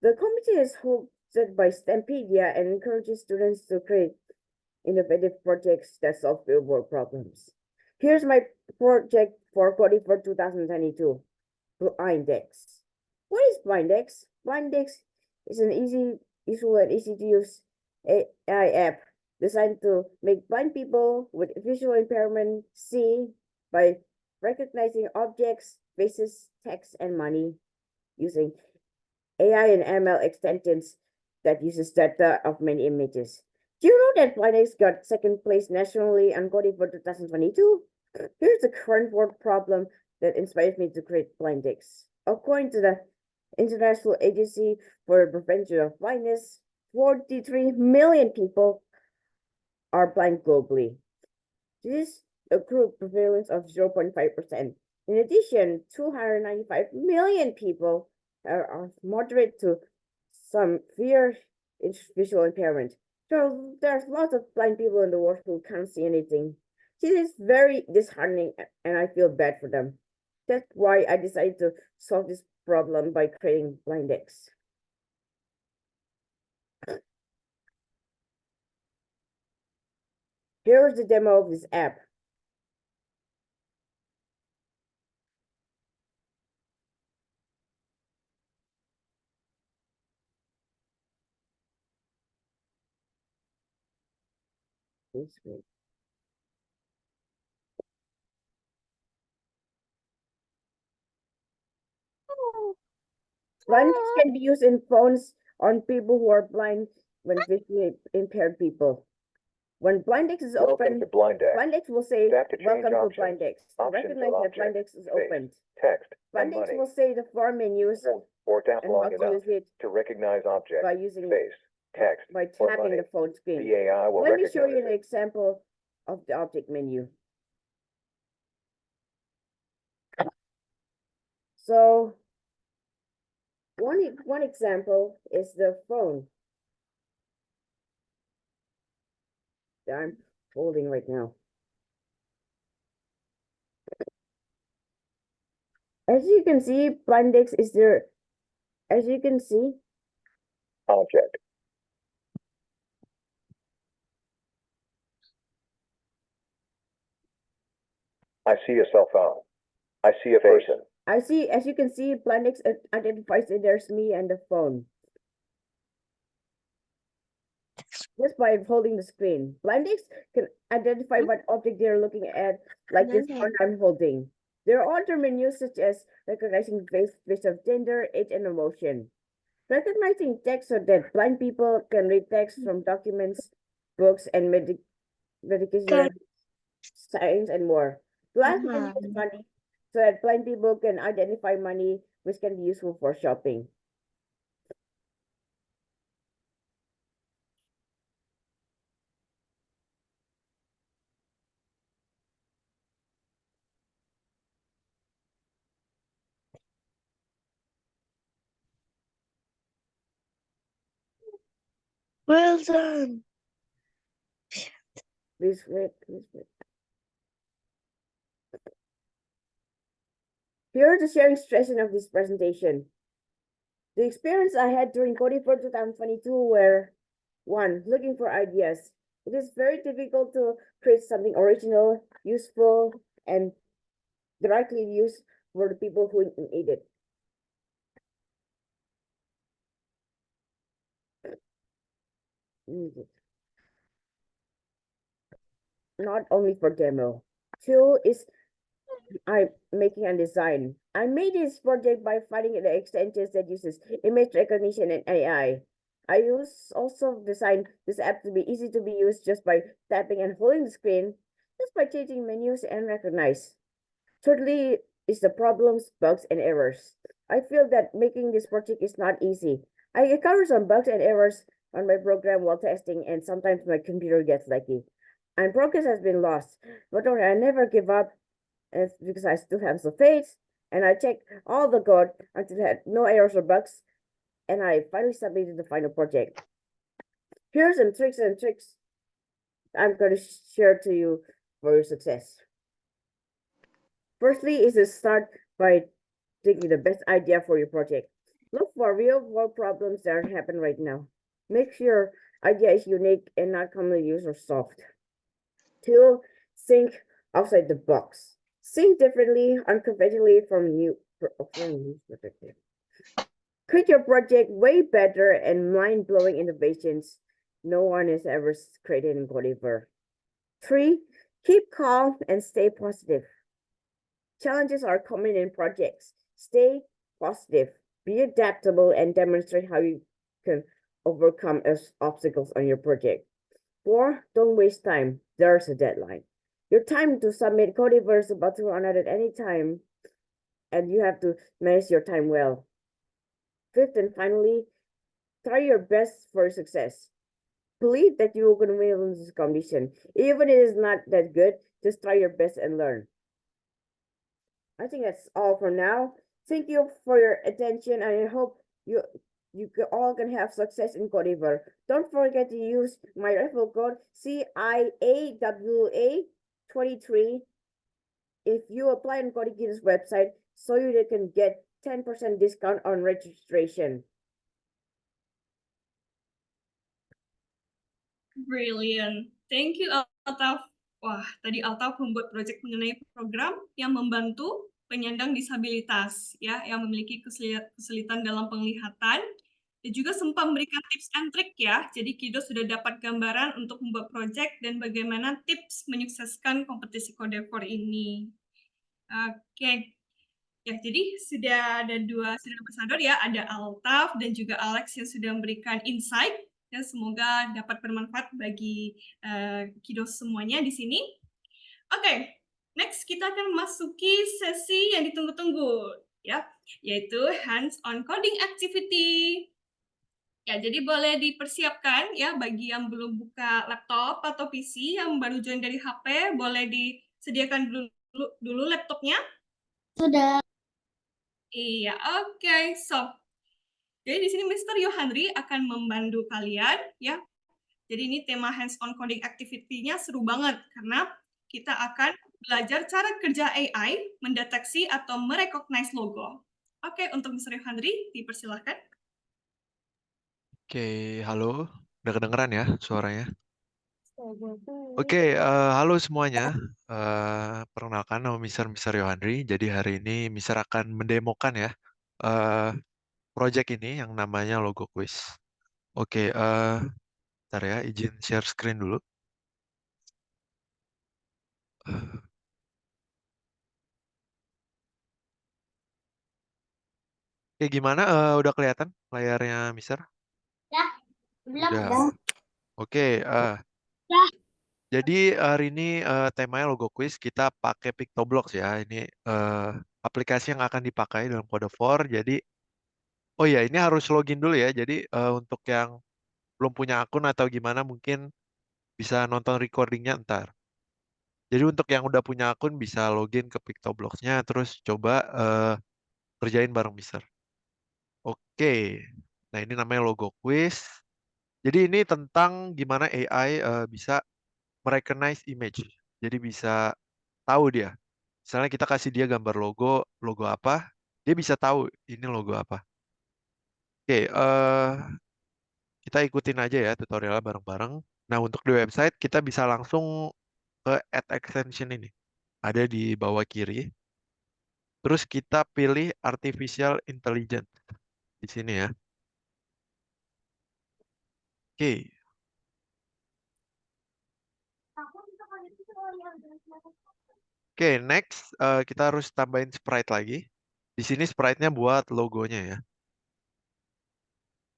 S2: The competition is hosted by Stempedia and encourages students to create innovative projects that solve real-world problems. Here's my project for coding for 2022, Blindex. What is Blindex? Blindex is an useful and easy to use AI app designed to make blind people with visual impairment see by recognizing objects, faces, text, and money using AI and ML extensions that uses data of many images. Do you know that Blindex got second place nationally on coding for 2022? Here's the current world problem that inspires me to create Blindex. According to the International Agency for the Prevention of Blindness, 43 million people are blind globally. This is a group prevalence of 0.5%. In addition, 295 million people are moderate to some severe visual impairment. So there's lots of blind people in the world who can't see anything. This is very disheartening and I feel bad for them. That's why I decided to solve this problem by creating Blindex. Here's the demo of this app. Blindex can be used in phones on people who are blind when visually impaired people. When Blindex is open, Blindex will say, welcome to Blindex. Recognize that Blindex is opened.
S6: Text, and
S2: Blindex
S6: money,
S2: will say the four menus
S6: or tap
S2: and how
S6: long
S2: to
S6: enough
S2: use it
S6: to recognize object,
S2: by using
S6: face, text,
S2: by
S6: or
S2: tapping
S6: money.
S2: the phone screen.
S6: The AI will
S2: Let me
S6: recognize
S2: show you an
S6: it.
S2: example of the object menu. So one example is the phone that I'm holding right now. As you can see, Blindex is there. As you can see,
S6: Object. I see a cell phone. I see a person.
S2: as you can see, Blindex identifies that there's me and the phone. Just by holding the screen. Blindex can identify what object they're looking at, like this phone I'm holding. There are other menus such as recognizing face based on gender, age, and emotion. Recognizing text so that blind people can read text from documents, books, and medication, science, and more. The last menu is money, so that blind people can identify money, which can be useful for shopping.
S7: Well done.
S2: Please wait, please wait. Here are the sharing instructions of this presentation. The experience I had during Coding for 2022 were 1. Looking for ideas. It is very difficult to create something original, useful, and directly used for the people who need it. Not only for demo. 2 is I'm making a design. I made this project by finding the extensions that uses image recognition and AI. I also designed this app to be easy to be used just by tapping and holding the screen, just by changing menus and recognize. Thirdly is the problems, bugs, and errors. I feel that making this project is not easy. I encounter some bugs and errors on my program while testing, and sometimes my computer gets laggy. And progress has been lost, but I never give up. It's because I still have some faith, and I check all the code until I had no errors or bugs, and I finally submitted the final project. Here are some tricks I'm going to share to you for your success. Firstly is to start by thinking the best idea for your project. Look for real world problems that happen right now. Make sure your idea is unique and not commonly used or solved. 2, think outside the box. Think differently, unconventionally from new perspective. Create your project way better and mind-blowing innovations no one has ever created in Codiver. 3, keep calm and stay positive. Challenges are common in projects. Stay positive, be adaptable, and demonstrate how you can overcome obstacles on your project. 4, don't waste time. There's a deadline. Your time to submit Codiver is about to run out at any time, and you have to manage your time well. 5th and finally, try your best for success. Believe that you are going to win in this competition. Even if it is not that good, just try your best and learn. I think that's all for now. Thank you for your attention, and I hope you all can have success in Codiver. Don't forget to use my referral code CIAWA23 if you apply on Codiver's website, so you can get 10% discount on registration.
S1: Brilliant. Thank you, Altaf. Wah, tadi Altaf membuat proyek mengenai program yang membantu penyandang disabilitas, ya, yang memiliki kesulitan dalam penglihatan, dan juga sempat memberikan tips and trick ya. Jadi Kido sudah dapat gambaran untuk membuat proyek dan bagaimana tips menyukseskan kompetisi Codevor ini. Oke. Ya, jadi sudah ada dua ambassador ya, ada Altaf dan juga Alex yang sudah memberikan insight. Ya, semoga dapat bermanfaat bagi Kido semuanya di sini. Oke, next kita akan masuki sesi yang ditunggu-tunggu, ya, yaitu hands-on coding activity. Ya, jadi boleh dipersiapkan ya bagi yang belum buka laptop atau PC, yang baru join dari HP, boleh disediakan dulu laptopnya.
S3: Sudah.
S1: Iya, oke. So, jadi di sini Mr. Yohanri akan membantu kalian ya. Jadi ini tema hands-on coding activity-nya seru banget karena kita akan belajar cara kerja AI mendeteksi atau merecognize logo. Oke, untuk Mr. Yohanri dipersilahkan.
S8: Oke, halo. Udah kedengeran ya suaranya? Oke, halo semuanya. Perkenalkan, nama Mr. Yohanri. Jadi hari ini Mr. akan mendemokan ya project ini yang namanya Logo Quiz. Oke, bentar ya, izin share screen dulu. Oke, gimana? Udah kelihatan layarnya, Mr.?
S3: Ya, belum.
S8: Udah. Oke, jadi hari ini temanya Logo Quiz, kita pakai Pictoblox ya. Ini aplikasi yang akan dipakai dalam Codevor. Jadi, oh ya, ini harus login dulu ya. Jadi untuk yang belum punya akun atau gimana, mungkin bisa nonton recordingnya ntar. Jadi untuk yang udah punya akun bisa login ke Pictoblox-nya, terus coba kerjain bareng Mister. Oke, nah ini namanya Logo Quiz. Jadi ini tentang gimana AI bisa merecognize image. Jadi bisa tahu dia. Misalnya kita kasih dia gambar logo apa, dia bisa tahu ini logo apa. Oke, kita ikutin aja ya tutorialnya bareng-bareng. Nah, untuk di website kita bisa langsung ke add extension ini. Ada di bawah kiri. Terus kita pilih artificial intelligence di sini ya. Oke. Oke, next kita harus tambahin sprite lagi. Di sini sprite-nya buat logonya ya.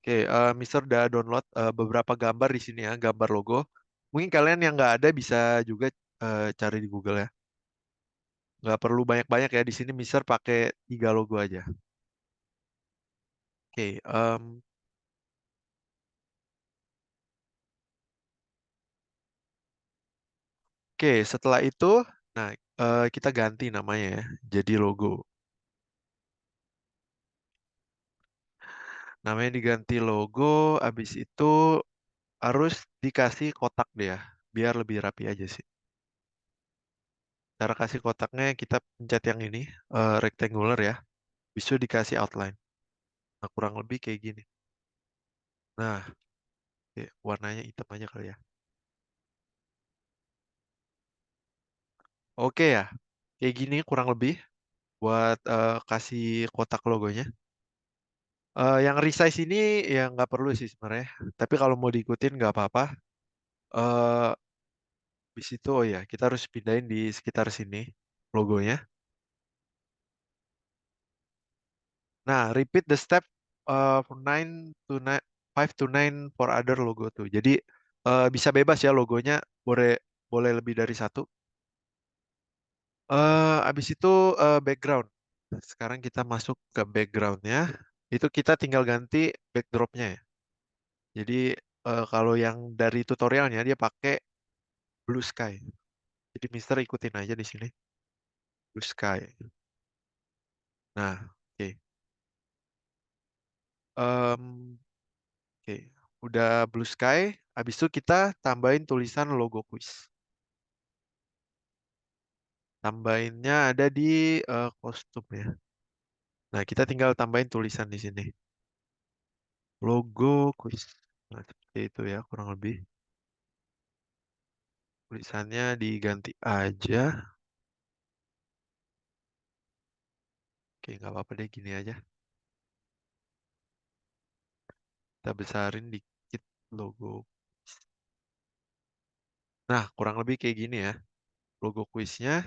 S8: Oke, Mister udah download beberapa gambar di sini ya, gambar logo. Mungkin kalian yang nggak ada bisa juga cari di Google ya. Nggak perlu banyak-banyak ya. Di sini Mister pakai 3 logo aja. Oke, oke, setelah itu, nah kita ganti namanya ya, jadi logo. Namanya diganti logo, habis itu harus dikasih kotak dia, biar lebih rapi aja sih. Cara kasih kotaknya kita pencet yang ini, rectangular ya, bisa dikasih outline. Nah, kurang lebih kayak gini. Nah, oke, warnanya hitam aja kali ya. Oke ya, kayak gini kurang lebih buat kasih kotak logonya. Yang resize ini ya nggak perlu sih sebenarnya. Tapi kalau mau diikutin nggak apa-apa. Eh, Di situ oh ya kita harus pindahin di sekitar sini logonya. Nah, repeat the step for 9 to 9 5 to 9 for other logo tuh. Jadi bisa bebas ya logonya boleh boleh lebih dari satu. Abis itu background. Sekarang kita masuk ke backgroundnya. Itu kita tinggal ganti backdropnya ya. Jadi kalau yang dari tutorialnya dia pakai blue sky. Jadi Mister ikutin aja di sini. Blue sky. Nah, oke. Oke. Udah blue sky. Habis itu kita tambahin tulisan logo quiz. Tambahinnya ada di kostum ya. Nah, kita tinggal tambahin tulisan di sini. Logo quiz. Nah, seperti itu ya kurang lebih. Tulisannya diganti aja. Oke, nggak apa-apa deh gini aja. Kita besarin dikit logo. Nah, kurang lebih kayak gini ya. Logo quiznya.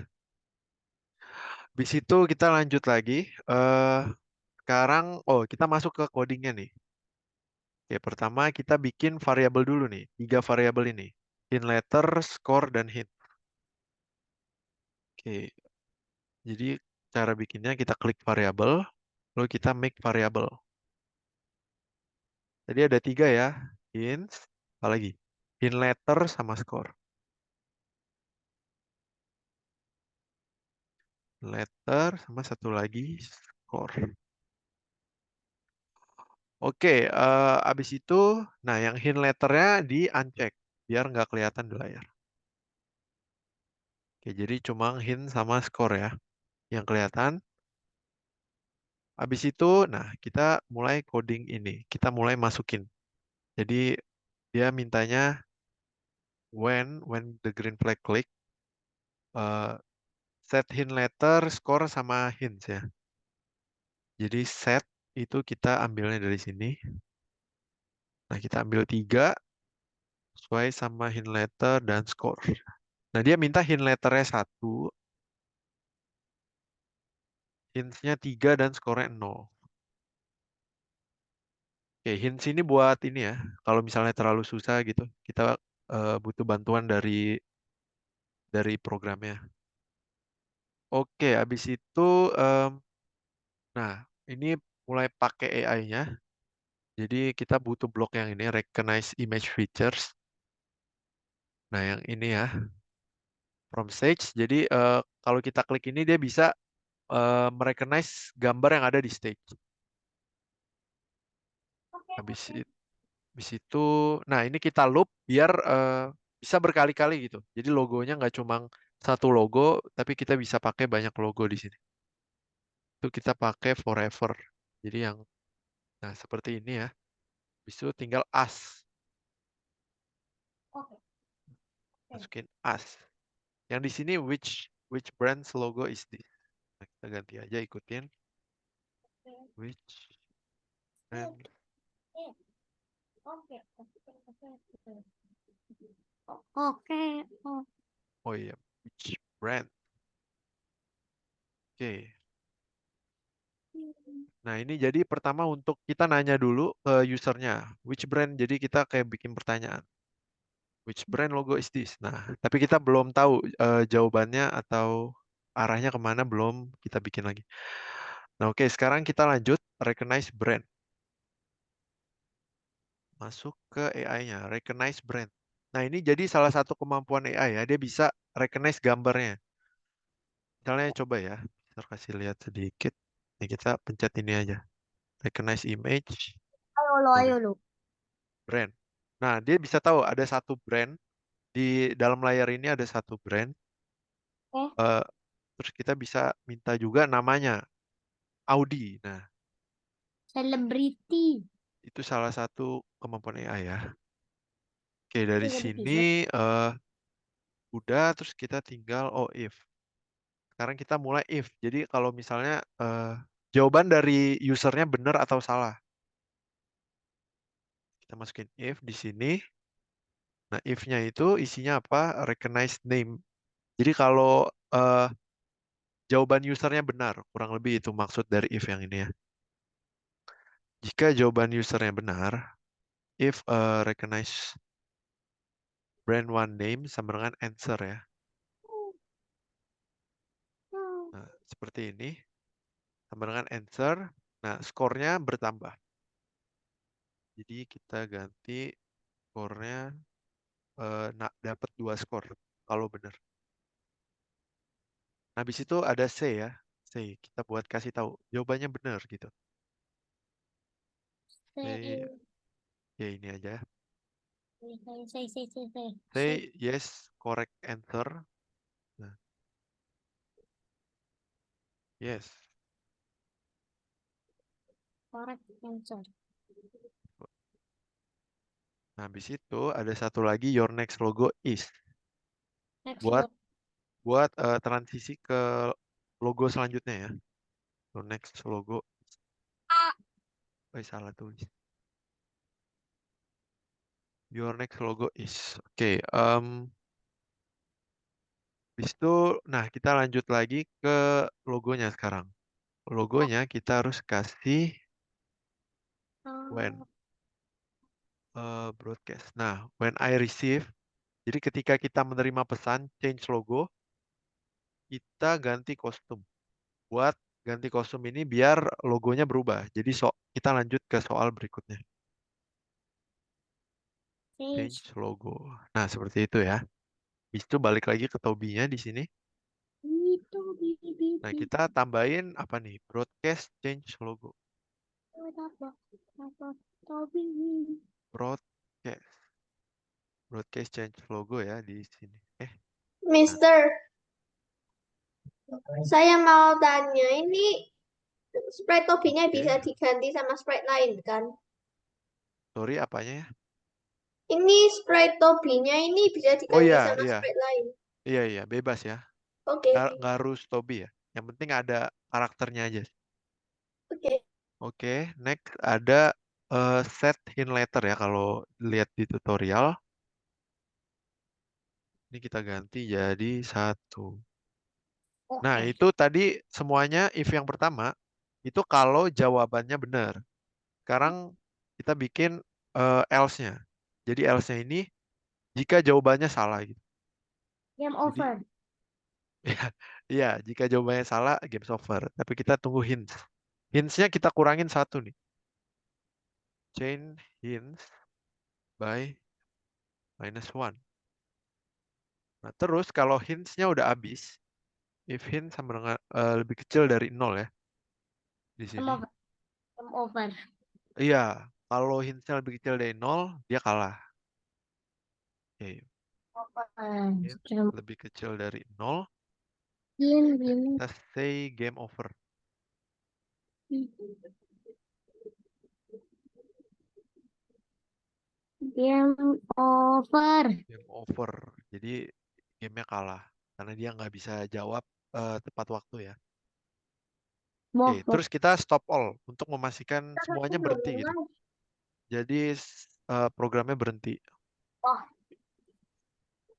S8: Habis itu kita lanjut lagi. Sekarang, oh kita masuk ke codingnya nih. Oke, pertama kita bikin variabel dulu nih. 3 variabel ini. Hint letter, score, dan hint. Oke, jadi cara bikinnya kita klik variabel, lalu kita make variabel. Jadi ada 3 ya. Hint, apa lagi? Hint letter sama score. Letter sama satu lagi score. Oke, abis itu, nah yang hint letternya di uncheck biar nggak kelihatan di layar. Oke, jadi cuma hint sama score ya yang kelihatan. Abis itu, nah kita mulai coding ini, kita mulai masukin. Jadi dia mintanya when the green flag click, set hint letter, score sama hints ya. Jadi set itu kita ambilnya dari sini. Nah kita ambil 3 sesuai sama hint letter dan score. Nah dia minta hint letternya 1, hints-nya 3 dan skornya 0. Oke, hints ini buat ini ya. Kalau misalnya terlalu susah gitu, kita butuh bantuan dari programnya. Oke, habis itu, nah ini mulai pakai AI-nya. Jadi kita butuh blok yang ini, recognize image features. Nah yang ini ya, from stage. Jadi kalau kita klik ini dia bisa merecognize gambar yang ada di stage. Habis itu, nah ini kita loop biar bisa berkali-kali gitu. Jadi logonya nggak cuma satu logo, tapi kita bisa pakai banyak logo di sini. Itu kita pakai forever. Jadi yang Nah, seperti ini ya. Habis itu tinggal as.
S3: Oke.
S8: Masukin as. Yang di sini which brand's logo is this? Nah, kita ganti aja, ikutin. Which brand?
S3: Oke. Oke.
S8: Oh iya, which brand? Oke. Nah, ini jadi pertama untuk kita nanya dulu ke usernya, which brand. Jadi kita kayak bikin pertanyaan. Which brand logo is this? Nah, tapi kita belum tahu jawabannya atau arahnya kemana, belum kita bikin lagi. Nah, oke, sekarang kita lanjut recognize brand. Masuk ke AI-nya, recognize brand. Nah, ini jadi salah satu kemampuan AI ya, dia bisa recognize gambarnya. Misalnya coba ya, kita kasih lihat sedikit. Nih, kita pencet ini aja. Recognize image,
S3: Ayo lo.
S8: brand. Nah, dia bisa tahu ada satu brand, di dalam layar ini ada satu brand.
S3: Oke.
S8: Terus kita bisa minta juga namanya, Audi. Nah,
S3: Selebriti.
S8: itu salah satu kemampuan AI ya. Oke, dari
S3: Bisa
S8: sini
S3: dipisah.
S8: udah, terus kita tinggal if. Sekarang kita mulai if. Jadi kalau misalnya jawaban dari usernya benar atau salah. Kita masukin if di sini. Nah, if-nya itu isinya apa? Recognize name. Jadi kalau jawaban usernya benar, kurang lebih itu maksud dari if yang ini ya. Jika jawaban usernya benar, if recognize brand one name sama dengan answer ya. Nah, seperti ini. Sama dengan answer. Nah, skornya bertambah. Jadi kita ganti skornya dapat 2 skor kalau benar. Nah, habis itu ada C ya. C, kita buat kasih tahu jawabannya benar gitu. C, ya ini aja. Say yes, correct answer. Nah, yes.
S3: Correct answer.
S8: Nah, habis itu ada satu lagi your next logo is.
S3: Next
S8: Buat transisi ke logo selanjutnya ya. Your next logo. Salah tulis. Your next logo is. Oke, habis itu, nah kita lanjut lagi ke logonya sekarang. Logonya kita harus kasih when broadcast. Nah, when I receive, jadi ketika kita menerima pesan change logo, kita ganti kostum. Buat ganti kostum ini biar logonya berubah. Jadi kita lanjut ke soal berikutnya. Change logo. Nah, seperti itu ya. Habis itu balik lagi ke Toby-nya di sini. Nah, kita tambahin apa nih? Broadcast change logo. Broadcast. Broadcast change logo ya di sini.
S7: Mister, saya mau tanya, ini sprite Toby-nya
S8: Oke.
S7: bisa diganti sama sprite lain kan?
S8: Sorry, apanya ya?
S7: Ini sprite Toby-nya ini bisa
S8: Oh
S7: diganti
S8: iya,
S7: sama
S8: iya.
S7: sprite lain.
S8: Iya, bebas ya.
S7: Oke,
S8: Nggak harus Toby ya. Yang penting ada karakternya aja.
S7: oke.
S8: Oke, next ada set hint letter ya kalau lihat di tutorial. Ini kita ganti jadi 1. Nah, itu tadi semuanya if yang pertama itu kalau jawabannya benar. Sekarang kita bikin else-nya. Jadi else-nya ini jika jawabannya salah gitu.
S3: Game
S8: Jadi
S3: over.
S8: iya, jika jawabannya salah game over. Tapi kita tunggu hints. Hints-nya kita kurangin 1 nih. Change hints by -1. Nah, terus kalau hints-nya udah habis, if hint sama dengan lebih kecil dari 0 ya. Di sini.
S3: Game over.
S8: Iya, kalau hints-nya lebih kecil dari 0, dia kalah. Oke, hint lebih kecil dari 0, kita say game over.
S4: Game over.
S8: Game over. Jadi gamenya kalah karena dia nggak bisa jawab tepat waktu ya. Oke, terus kita stop all untuk memastikan semuanya berhenti gitu. Jadi programnya berhenti.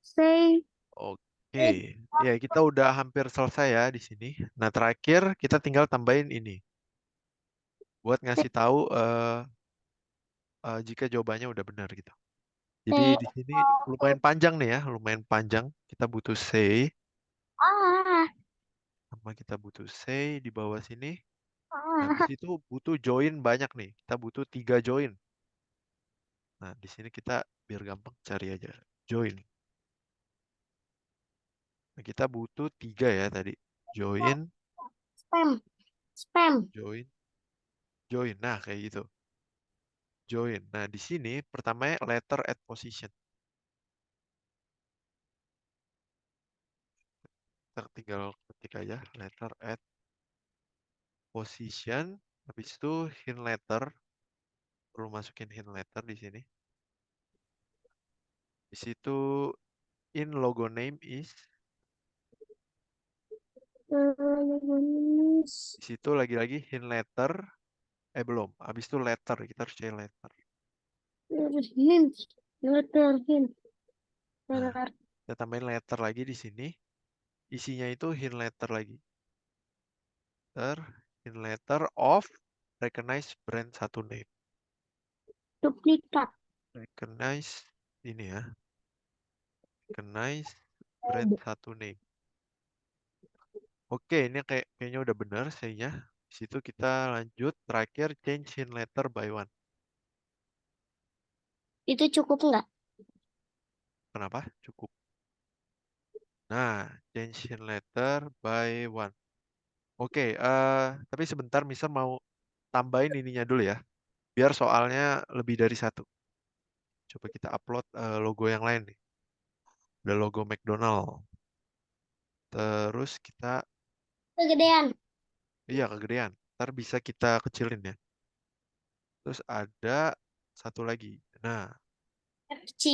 S4: Say
S8: Oke, ya kita udah hampir selesai ya di sini. Nah, terakhir kita tinggal tambahin ini buat ngasih tahu jika jawabannya udah benar gitu. Jadi di sini lumayan panjang nih ya, lumayan panjang. Kita butuh say, sama kita butuh say di bawah sini. Habis itu butuh join banyak nih. Kita butuh 3 join. Nah, di sini kita biar gampang cari aja. Join. Nah, kita butuh 3 ya tadi. Join,
S4: spam.
S8: join, join. Nah, kayak gitu. Join. Nah, di sini pertamanya letter at position. Kita tinggal ketik aja letter at position. Habis itu hint letter. Perlu masukin hint letter di sini. Di situ in logo name is. Di situ lagi-lagi hint letter. Belum. Habis itu letter. Kita harus cari letter.
S4: Hint. Letter hint.
S8: Nah, kita tambahin letter lagi di sini. Isinya itu hint letter lagi. Hint letter of recognize brand satu name.
S4: Duplikat.
S8: Recognize ini ya. Recognize brand satu name. Oke, ini kayaknya udah benar saya. Di situ kita lanjut terakhir change hint letter by one.
S4: Itu cukup nggak?
S8: Kenapa? Cukup. Nah, change hint letter by one. Oke, tapi sebentar Mister mau tambahin ininya dulu ya. Biar soalnya lebih dari satu. Coba kita upload logo yang lain nih. Ada logo McDonald. Terus kita,
S4: Kegedean.
S8: iya kegedean. Ntar bisa kita kecilin ya. Terus ada satu lagi. Nah,
S4: FC.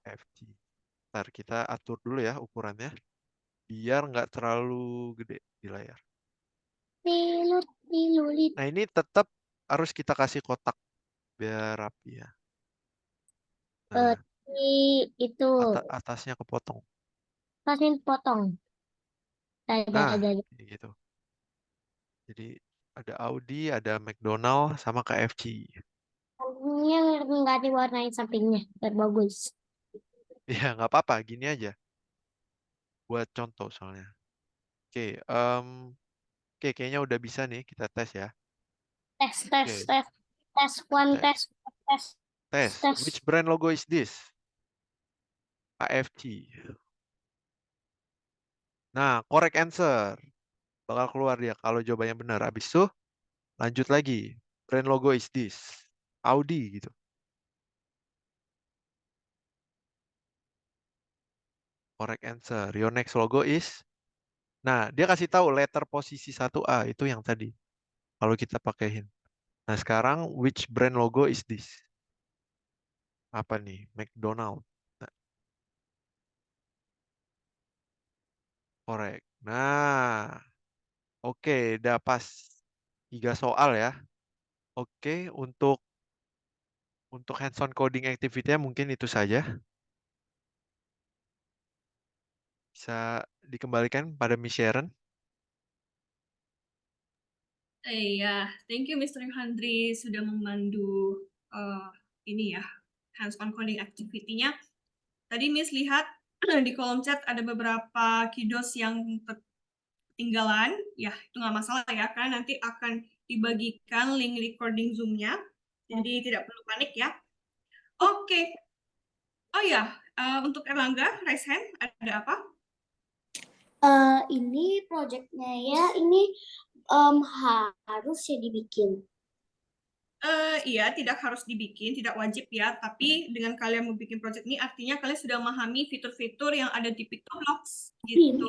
S8: FG. Ntar kita atur dulu ya ukurannya. Biar nggak terlalu gede di layar.
S4: Lilut.
S8: Nah ini tetap harus kita kasih kotak. Biar rapi ya. Nah,
S4: Itu.
S8: atasnya kepotong.
S4: Kasih potong.
S8: Nah,
S4: Ada.
S8: kayak gitu. Jadi ada Audi, ada McDonald, sama KFC.
S4: Yang nggak diwarnain sampingnya. Biar bagus.
S8: Ya nggak apa-apa, gini aja. Buat contoh soalnya. Oke, kayaknya udah bisa nih kita tes ya.
S4: Tes.
S8: Oke,
S4: Tes. One
S8: tes.
S4: tes.
S8: Tes. Which brand logo is this? KFC. Nah, correct answer. Bakal keluar dia kalau jawabannya benar. Habis itu lanjut lagi. Brand logo is this. Audi gitu. Correct answer. Your next logo is. Nah, dia kasih tahu letter posisi 1A itu yang tadi. Kalau kita pakai hint. Nah, sekarang which brand logo is this? Apa nih? McDonald. Nah, correct. Nah, oke, udah pas 3 soal ya. Oke, untuk hands-on coding activity-nya mungkin itu saja. Bisa dikembalikan pada Miss Sharon.
S1: Iya, thank you Mr. Handri sudah memandu ini ya, hands-on coding activity-nya. Tadi Miss lihat di kolom chat ada beberapa kiddos yang ketinggalan. Ya, itu nggak masalah ya, karena nanti akan dibagikan link recording Zoom-nya. Jadi tidak perlu panik ya. Oke. Oh ya, untuk Erlangga, raise hand, ada apa?
S3: Ini projectnya ya, ini harus ya dibikin.
S1: Iya, tidak harus dibikin, tidak wajib ya. Tapi dengan kalian membuat project ini, artinya kalian sudah memahami fitur-fitur yang ada di PictoBlox gitu.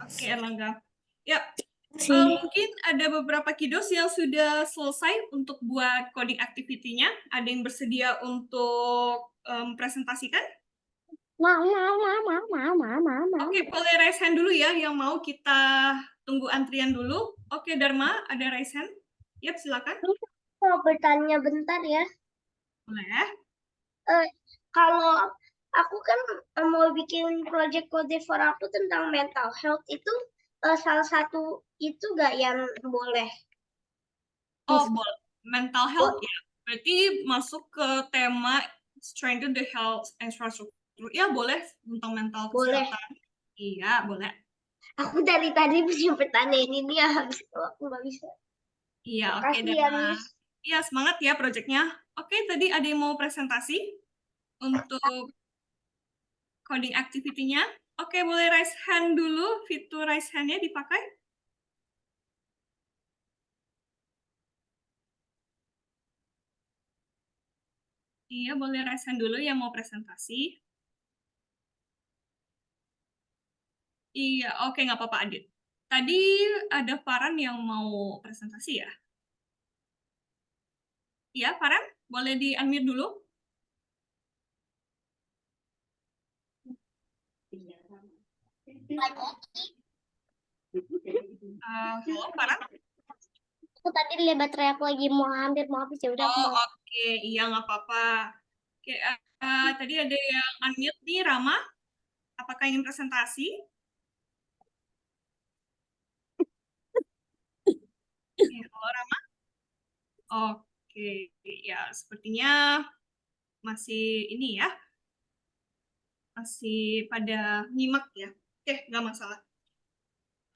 S1: Oke, Erlangga. Ya, Mungkin ada beberapa kiddos yang sudah selesai untuk buat coding activity-nya. Ada yang bersedia untuk presentasikan? Oke, boleh raise hand dulu ya, yang mau kita tunggu antrian dulu. Oke, Dharma, ada raise hand? Yap, silakan.
S3: Mau bertanya bentar ya.
S1: Boleh.
S3: Kalau aku kan mau bikin project code for aku tentang mental health itu salah satu itu gak yang boleh?
S1: Oh, boleh. Mental health ya. Berarti masuk ke tema strengthen the health infrastructure. Ya, boleh tentang mental
S3: Boleh.
S1: kesehatan. Iya, boleh.
S3: Aku dari tadi mesti bertanya ini dia habis itu aku nggak bisa.
S1: Iya, oke,
S3: Makasih ya,
S1: Dharma.
S3: Miss.
S1: Iya, semangat ya proyeknya. Oke, tadi ada yang mau presentasi untuk coding activity-nya. Oke, boleh raise hand dulu. Fitur raise hand-nya dipakai. Iya, boleh raise hand dulu yang mau presentasi. Iya, oke, nggak apa-apa, Adit. Tadi ada Farhan yang mau presentasi ya? Iya, Farhan, boleh di-unmute dulu? Halo, Farhan?
S4: Aku tadi lihat baterai aku lagi hampir mau habis, ya udah aku
S1: Oh,
S4: mau.
S1: oke. Iya, nggak apa-apa. Oke, tadi ada yang unmute nih, Rama. Apakah ingin presentasi? Halo, Rama. Oke, ya sepertinya masih ini ya, masih pada nyimak ya. Oke, nggak masalah.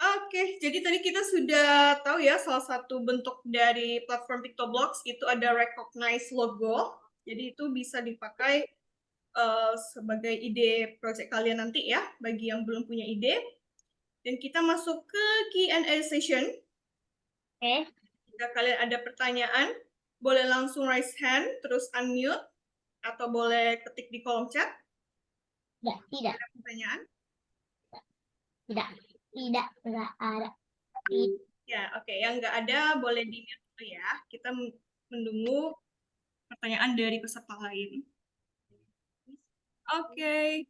S1: Oke, jadi tadi kita sudah tahu ya salah satu bentuk dari platform PictoBlocks itu ada recognize logo. Jadi itu bisa dipakai sebagai ide project kalian nanti ya, bagi yang belum punya ide. Dan kita masuk ke Q&A session.
S4: Oke.
S1: Jika kalian ada pertanyaan, boleh langsung raise hand, terus unmute, atau boleh ketik di kolom chat.
S4: Tidak,
S1: Ada pertanyaan?
S4: tidak ada.
S1: Ya, oke. Yang nggak ada boleh di-mute dulu ya. Kita menunggu pertanyaan dari peserta lain. Oke.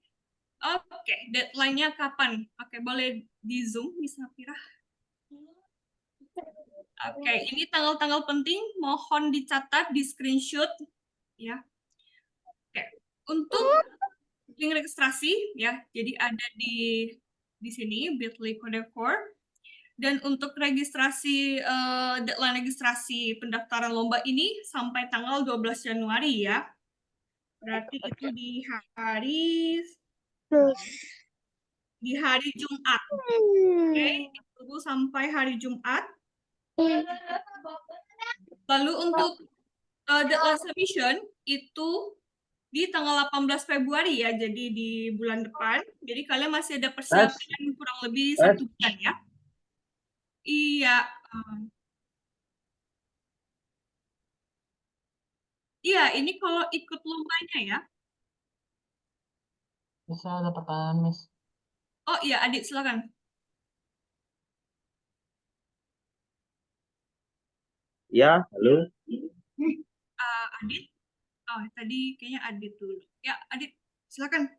S1: Oke, deadline-nya kapan? Oke, boleh di Zoom, Miss Nafira? Oke, ini tanggal-tanggal penting, mohon dicatat, di screenshot, ya. Oke, untuk link registrasi, ya, jadi ada di sini, bit.ly kode 4. Dan untuk registrasi, deadline registrasi pendaftaran lomba ini sampai tanggal 12 Januari ya. Berarti itu di hari Jumat. Oke, ditunggu sampai hari Jumat. Lalu untuk deadline submission itu di tanggal 18 Februari ya, jadi di bulan depan. Jadi kalian masih ada persiapan kurang lebih 1 bulan ya. Iya. Iya, ini kalau ikut lombanya ya.
S9: Bisa ada pertanyaan, Miss?
S1: Oh iya, Adik silakan.
S10: Ya, halo.
S1: Adit. Oh, tadi kayaknya Adit dulu. Ya, Adit, silakan.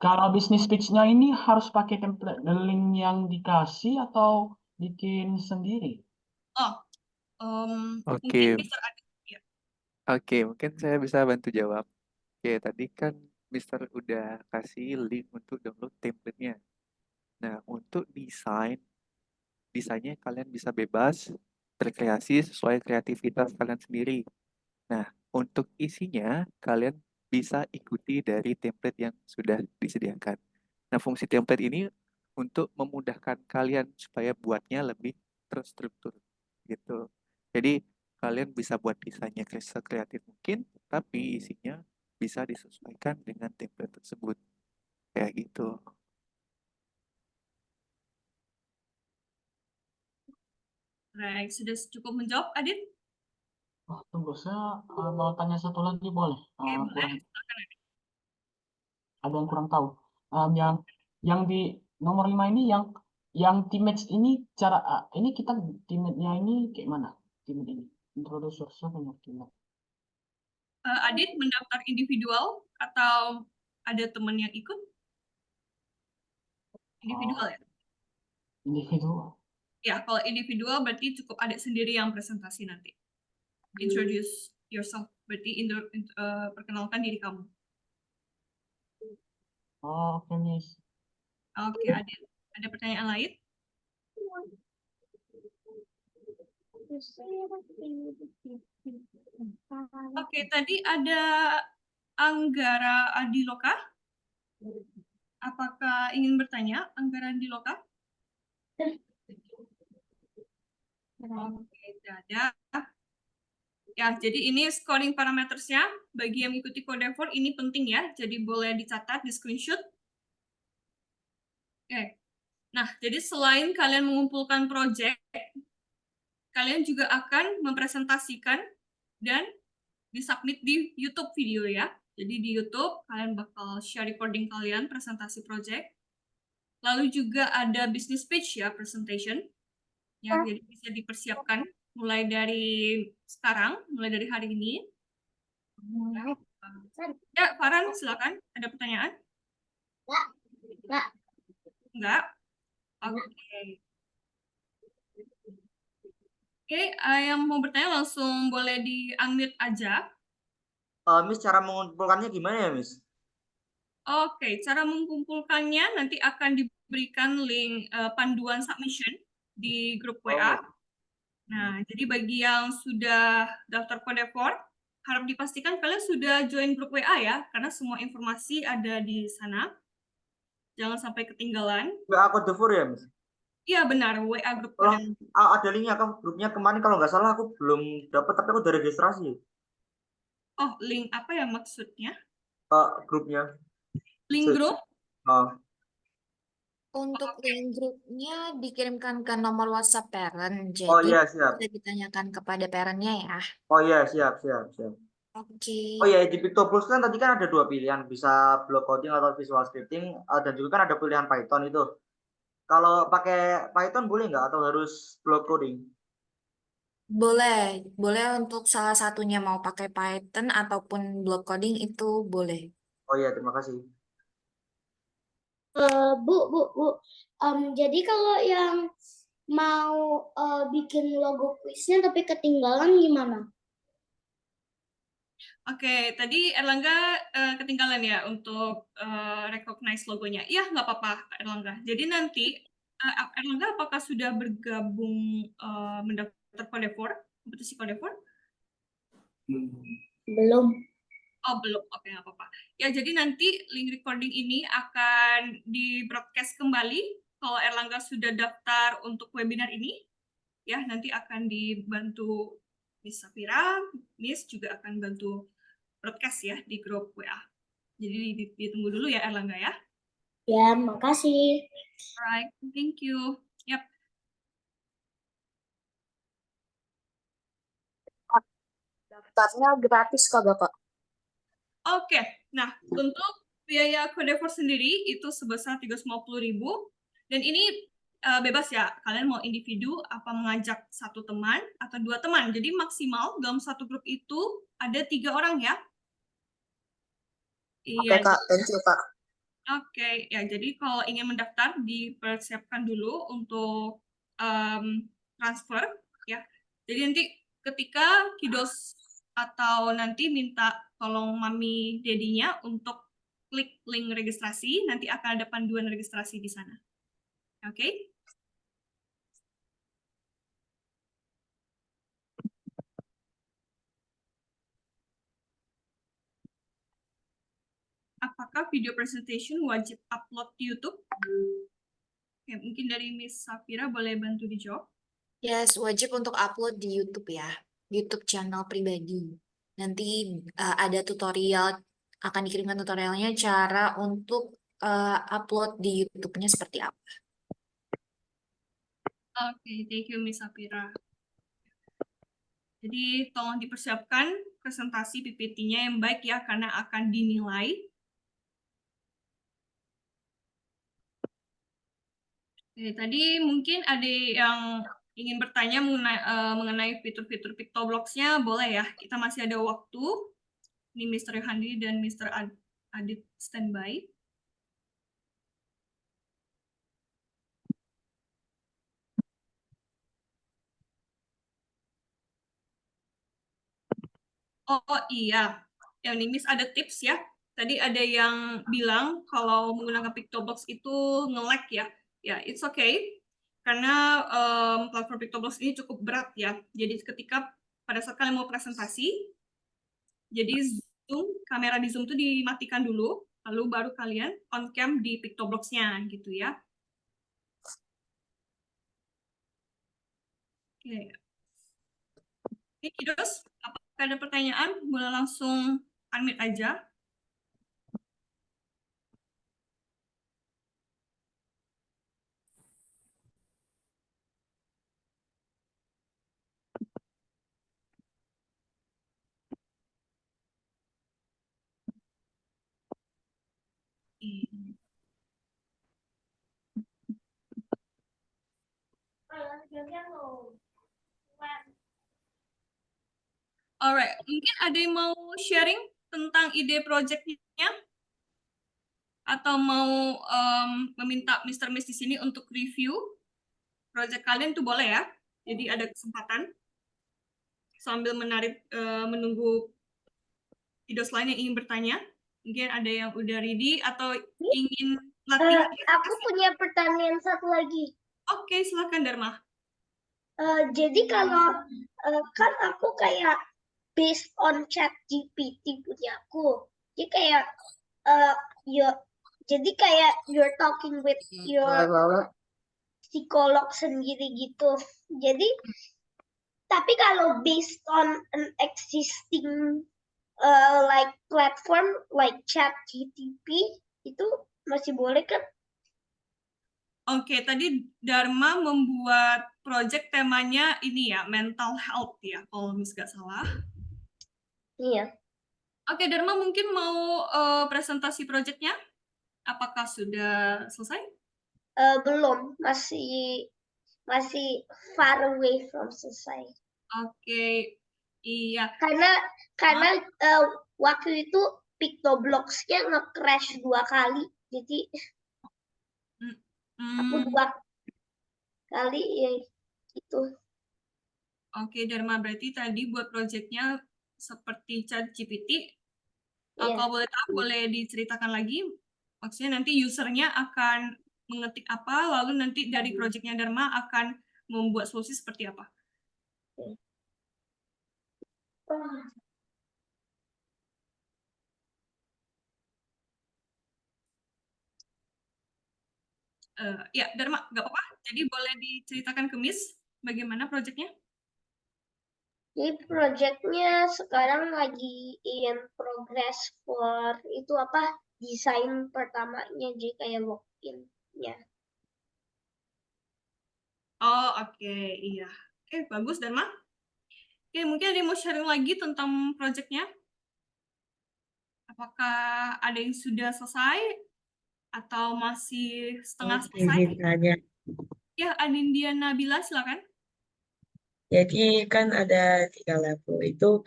S9: Kalau bisnis pitch-nya ini harus pakai template link yang dikasih atau bikin sendiri?
S1: Oh,
S5: Oke,
S1: mungkin Mr. Adit. Ya.
S5: oke, mungkin saya bisa bantu jawab. Oke, tadi kan Mister udah kasih link untuk download template-nya. Nah, untuk desainnya kalian bisa bebas berkreasi sesuai kreativitas kalian sendiri. Nah, untuk isinya kalian bisa ikuti dari template yang sudah disediakan. Nah, fungsi template ini untuk memudahkan kalian supaya buatnya lebih terstruktur gitu. Jadi kalian bisa buat desainnya sekreatif mungkin, tapi isinya bisa disesuaikan dengan template tersebut. Kayak gitu.
S1: Baik, sudah cukup menjawab, Adit?
S9: Oh, tunggu, saya mau tanya satu lagi boleh?
S1: Oke, boleh.
S9: Kurang,
S1: Silakan, Adit.
S9: ada yang kurang tahu. Yang di nomor 5 ini yang teammates ini ini kita teammate-nya ini kayak mana? Teammate ini. Introduce yourself and your teammate.
S1: Adit mendaftar individual atau ada teman yang ikut? Individual ya?
S9: Individual.
S1: Ya, kalau individual berarti cukup Adit sendiri yang presentasi nanti. Introduce yourself, berarti perkenalkan diri kamu.
S9: Oh, oke, Miss.
S1: Oke, Adit. Ada pertanyaan lain? Oke, tadi ada Anggara Adiloka. Apakah ingin bertanya, Anggara Adiloka? Oke, tidak ada. Ya, jadi ini scoring parametersnya. Bagi yang mengikuti Code 4 ini penting ya, jadi boleh dicatat di screenshot. Oke. Nah, jadi selain kalian mengumpulkan project, kalian juga akan mempresentasikan dan disubmit di YouTube video ya. Jadi di YouTube kalian bakal share recording kalian presentasi project. Lalu juga ada business pitch ya, presentation. Ya, jadi bisa dipersiapkan mulai dari sekarang, mulai dari hari ini. Ya, Farhan, silakan. Ada pertanyaan? Enggak? Oke. Oke, yang mau bertanya langsung boleh di-unmute aja.
S10: Miss, cara mengumpulkannya gimana ya, Miss?
S1: Oke, cara mengumpulkannya nanti akan diberikan link panduan submission di grup WA. Nah, jadi bagi yang sudah daftar Code 4, harap dipastikan kalian sudah join grup WA ya, karena semua informasi ada di sana. Jangan sampai ketinggalan.
S10: WA Code 4 ya, Miss?
S1: Iya benar, WA grup
S10: Tolong,
S1: Code.
S10: ada linknya kan? Grupnya kemarin kalau nggak salah aku belum dapat, tapi aku udah registrasi.
S1: Oh, link apa ya maksudnya?
S10: Grupnya.
S1: Link grup?
S11: Untuk link grupnya dikirimkan ke nomor WhatsApp parent,
S10: Oh
S11: jadi
S10: iya, siap.
S11: bisa ditanyakan kepada parentnya ya.
S10: Oh iya, siap.
S11: Oke.
S10: Oh iya, di Pictoblocks kan tadi kan ada 2 pilihan, bisa block coding atau visual scripting, dan juga kan ada pilihan Python itu. Kalau pakai Python boleh nggak atau harus block coding?
S11: Boleh untuk salah satunya mau pakai Python ataupun block coding itu boleh.
S10: Oh iya, terima kasih.
S3: Bu. Jadi kalau yang mau bikin logo quiznya tapi ketinggalan gimana?
S1: Oke, tadi Erlangga ketinggalan ya untuk recognize logonya. Iya, nggak apa-apa, Erlangga. Jadi nanti, Erlangga apakah sudah bergabung mendaftar Code 4, kompetisi Code 4?
S3: Belum.
S1: Oh, belum. Oke, nggak apa-apa. Ya, jadi nanti link recording ini akan di-broadcast kembali kalau Erlangga sudah daftar untuk webinar ini. Ya, nanti akan dibantu Miss Safira, Miss juga akan bantu broadcast ya di grup WA. Jadi ditunggu dulu ya Erlangga ya.
S3: Ya, makasih.
S1: Alright, thank you. Yap.
S11: Daftarnya gratis kok, Bapak.
S1: Oke, nah untuk biaya Code 4 sendiri itu sebesar 350.000 dan ini bebas ya, kalian mau individu apa mengajak satu teman atau 2 teman. Jadi maksimal dalam satu grup itu ada 3 orang ya.
S11: Oke, Kak. Thank you, Kak.
S1: Oke, ya jadi kalau ingin mendaftar dipersiapkan dulu untuk transfer ya. Jadi nanti ketika kiddos atau nanti minta tolong mami dedinya untuk klik link registrasi, nanti akan ada panduan registrasi di sana. Oke? Apakah video presentation wajib upload di YouTube? Oke, mungkin dari Miss Safira boleh bantu dijawab.
S11: Yes, wajib untuk upload di YouTube ya. YouTube channel pribadi. Nanti ada tutorial, akan dikirimkan tutorialnya cara untuk upload di YouTube-nya seperti apa.
S1: Oke, thank you Miss Safira. Jadi tolong dipersiapkan presentasi PPT-nya yang baik ya, karena akan dinilai. Oke, tadi mungkin ada yang ingin bertanya mengenai fitur-fitur Pictoblox-nya, boleh ya? Kita masih ada waktu. Ini Mr. Yohandi dan Mr. Adit standby. Oh iya, ya ini Miss ada tips ya. Tadi ada yang bilang kalau menggunakan Pictoblox itu nge-lag ya. Ya, it's okay. Karena platform Pictoblox ini cukup berat ya. Jadi ketika pada saat kalian mau presentasi, jadi kamera di Zoom itu dimatikan dulu, lalu baru kalian on cam di Pictoblox-nya gitu ya. Oke. Oke, Kiddos, apakah ada pertanyaan? Boleh langsung unmute aja. Alright, mungkin ada yang mau sharing tentang ide project-nya? Atau mau meminta Mr. Miss di sini untuk review project kalian itu boleh ya. Jadi ada kesempatan sambil menunggu Kiddos lain yang ingin bertanya. Mungkin ada yang udah ready atau ingin latihan.
S3: Aku punya pertanyaan satu lagi.
S1: Oke, silakan Dharma.
S3: Jadi kalau kan aku kayak based on ChatGPT punya aku. Jadi kayak jadi kayak you're talking with your psikolog sendiri gitu. Jadi tapi kalau based on an existing like platform like ChatGPT itu masih boleh kan?
S1: Oke, tadi Dharma membuat project temanya ini ya, mental health ya, kalau Miss nggak salah.
S3: Iya.
S1: Oke, Dharma mungkin mau presentasi projectnya? Apakah sudah selesai?
S3: Belum, masih far away from selesai.
S1: Oke, iya.
S3: Karena waktu itu Pictoblox-nya nge-crash 2 kali, jadi aku 2 kali ya itu.
S1: Oke, Dharma, berarti tadi buat projectnya seperti ChatGPT.
S3: Iya.
S1: Kalau boleh tahu, boleh diceritakan lagi. Maksudnya nanti usernya akan mengetik apa, lalu nanti dari projectnya Dharma akan membuat solusi seperti apa. Ya, Dharma, nggak apa-apa. Jadi boleh diceritakan ke Miss bagaimana projectnya?
S3: Jadi projectnya sekarang lagi in progress for itu apa desain pertamanya, jadi kayak login-nya.
S1: Oh, oke, iya. Oke, bagus, Dharma. Oke, mungkin ada yang mau sharing lagi tentang projectnya? Apakah ada yang sudah selesai atau masih setengah selesai? Ya, Anindya Nabila, silakan.
S12: Jadi kan ada 3 level itu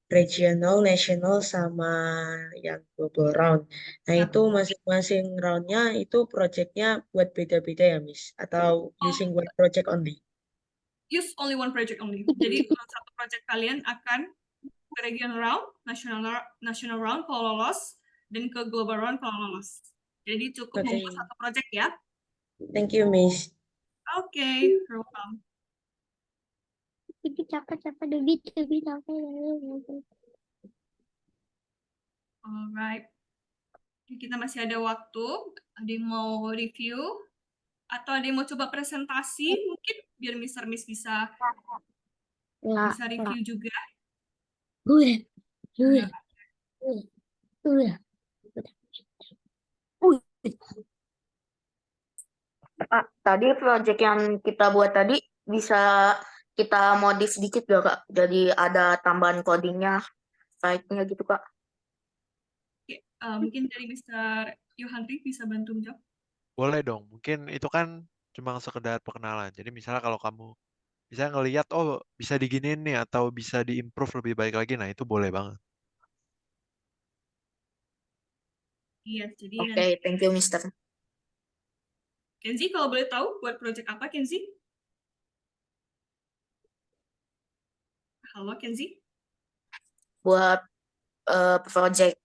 S12: regional, national, sama yang global round. Nah itu masing-masing roundnya itu projectnya buat beda-beda ya, Miss? Atau using one project only?
S1: Use only one project only. Jadi satu project kalian akan ke regional round, national round kalau lolos, dan ke global round kalau lolos. Jadi cukup membuat satu project ya.
S12: Thank you, Miss.
S1: Oke, welcome. Alright. Kita masih ada waktu. Ada yang mau review? Atau ada yang mau coba presentasi? Mungkin biar Mr. Miss bisa review juga.
S13: Tadi project yang kita buat tadi bisa kita modif sedikit gak, Kak? Jadi ada tambahan codingnya, site-nya gitu, Kak.
S1: Mungkin dari Mr. Yohandri bisa bantu menjawab.
S8: Boleh dong. Mungkin itu kan cuma sekedar perkenalan. Jadi misalnya kalau kamu bisa ngelihat oh bisa diginiin nih atau bisa diimprove lebih baik lagi, nah itu boleh banget.
S1: Iya, jadi
S13: Oke,
S1: nanti
S13: thank you, Mister.
S1: Kenzi kalau boleh tahu buat project apa Kenzi? Halo Kenzi?
S13: Buat project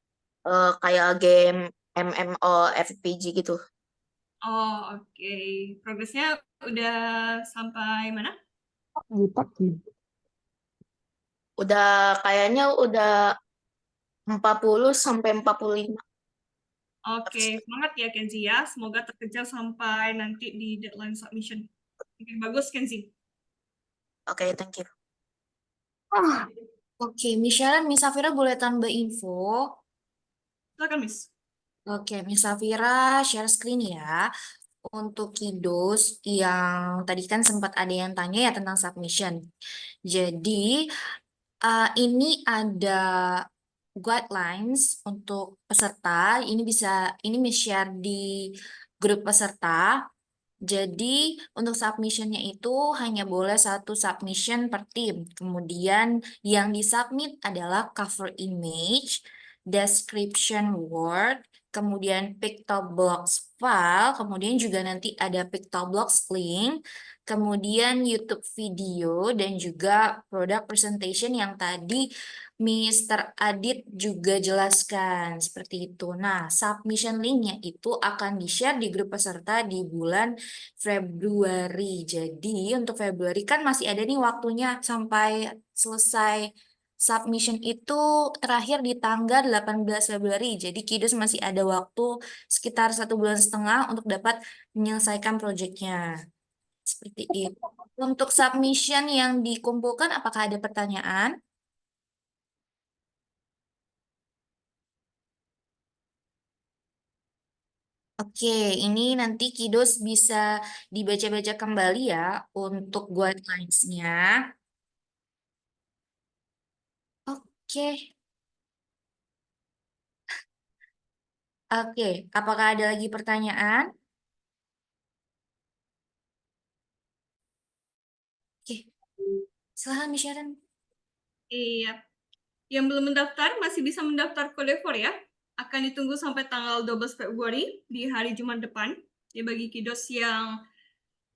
S13: kayak game MMORPG gitu.
S1: Oh, oke. Progresnya udah sampai mana?
S13: Udah kayaknya udah 40 sampai 45.
S1: Oke, semangat ya Kenzi ya. Semoga terkejar sampai nanti di deadline submission. Oke, bagus Kenzi.
S13: Oke, thank you.
S11: Oke, Miss Sharon, Miss Safira boleh tambah info?
S1: Silakan Miss.
S11: Oke, Miss Safira share screen ya. Untuk kiddos yang tadi kan sempat ada yang tanya ya tentang submission. Jadi ini ada guidelines untuk peserta. Ini Miss share di grup peserta. Jadi untuk submissionnya itu hanya boleh 1 submission per tim. Kemudian yang disubmit adalah cover image, description word, kemudian Pictoblocks file, kemudian juga nanti ada Pictoblocks link, kemudian YouTube video, dan juga product presentation yang tadi Mr. Adit juga jelaskan seperti itu. Nah, submission linknya itu akan di-share di grup peserta di bulan Februari. Jadi untuk Februari kan masih ada nih waktunya sampai selesai submission itu terakhir di tanggal 18 Februari. Jadi Kidus masih ada waktu sekitar 1,5 bulan untuk dapat menyelesaikan proyeknya. Seperti itu. Untuk submission yang dikumpulkan, apakah ada pertanyaan? Oke, ini nanti Kidus bisa dibaca-baca kembali ya untuk guidelines-nya. Oke, oke. Apakah ada lagi pertanyaan? Oke, silahkan Miss Sharon.
S1: Iya. Yang belum mendaftar masih bisa mendaftar kode 4 ya. Akan ditunggu sampai tanggal 12 Februari di hari Jumat depan. Ya bagi kiddos yang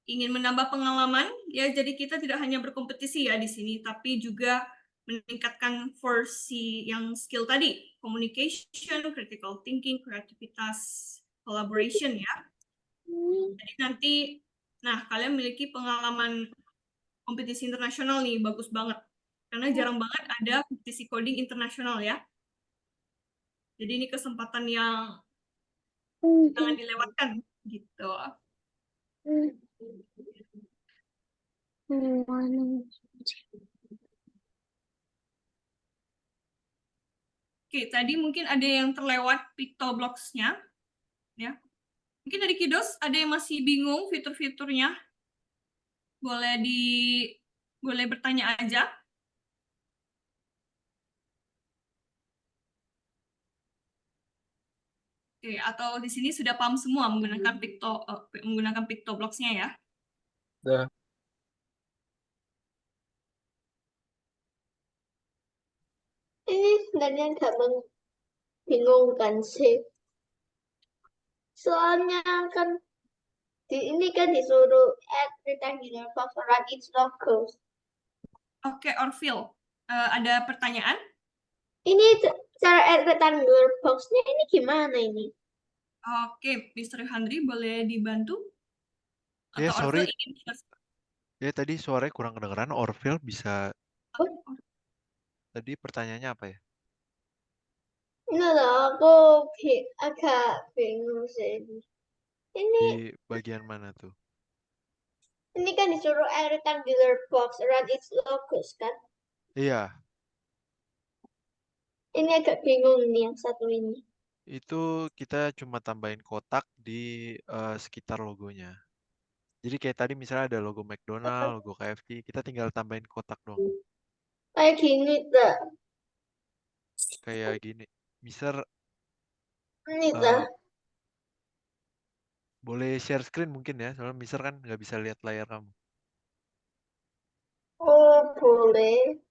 S1: ingin menambah pengalaman, ya jadi kita tidak hanya berkompetisi ya di sini, tapi juga meningkatkan versi yang skill tadi, communication, critical thinking, kreativitas, collaboration ya. Jadi nanti, nah kalian memiliki pengalaman kompetisi internasional nih, bagus banget. Karena jarang banget ada kompetisi coding internasional ya. Jadi ini kesempatan yang jangan dilewatkan gitu. Oke, tadi mungkin ada yang terlewat Pictoblocks-nya ya. Mungkin dari Kiddos ada yang masih bingung fitur-fiturnya. Boleh bertanya aja. Oke, atau di sini sudah paham semua menggunakan Pictoblocks-nya ya.
S14: Udah.
S7: Ini sebenarnya nggak membingungkan sih. Soalnya kan ini kan disuruh add rectangular box around its locus.
S1: Oke, Orville, ada pertanyaan?
S7: Ini cara add rectangular box-nya ini gimana ini?
S1: Oke, Mr. Handri boleh dibantu?
S8: Ya,
S1: Atau
S8: sorry.
S1: Orville ingin
S8: Ya, tadi suaranya kurang kedengeran. Orville bisa...
S7: Oh.
S8: Tadi pertanyaannya apa ya?
S7: Ini loh, aku agak bingung sih. Ini
S8: Di bagian mana tuh?
S7: ini kan disuruh add rectangular box around its locus kan?
S8: Iya,
S7: Ini agak bingung nih yang satu ini.
S8: itu kita cuma tambahin kotak di sekitar logonya. Jadi kayak tadi misalnya ada logo McDonald, logo KFC, kita tinggal tambahin kotak dong.
S7: Kayak gini tuh.
S8: Kayak gini. Mister
S7: Ini tuh.
S8: Boleh share screen mungkin ya, soalnya Mister kan nggak bisa lihat layar kamu.
S7: Oh, boleh.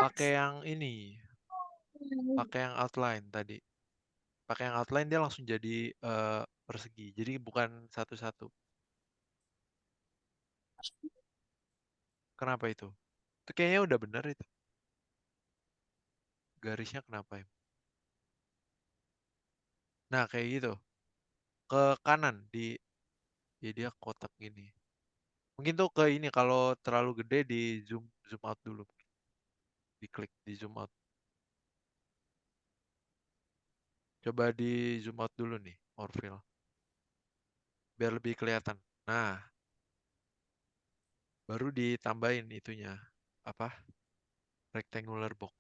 S8: Pakai yang ini, pakai yang outline tadi. Pakai yang outline dia langsung jadi persegi. Jadi bukan satu-satu. Kenapa itu? Itu kayaknya udah benar itu. Garisnya kenapa ya? Nah, kayak gitu. Ke kanan ya dia kotak gini. Mungkin tuh ke ini kalau terlalu gede di zoom out dulu. Diklik di zoom out. Coba di zoom out dulu nih, Orville. Biar lebih kelihatan. Nah, baru ditambahin itunya. Apa? Rectangular box.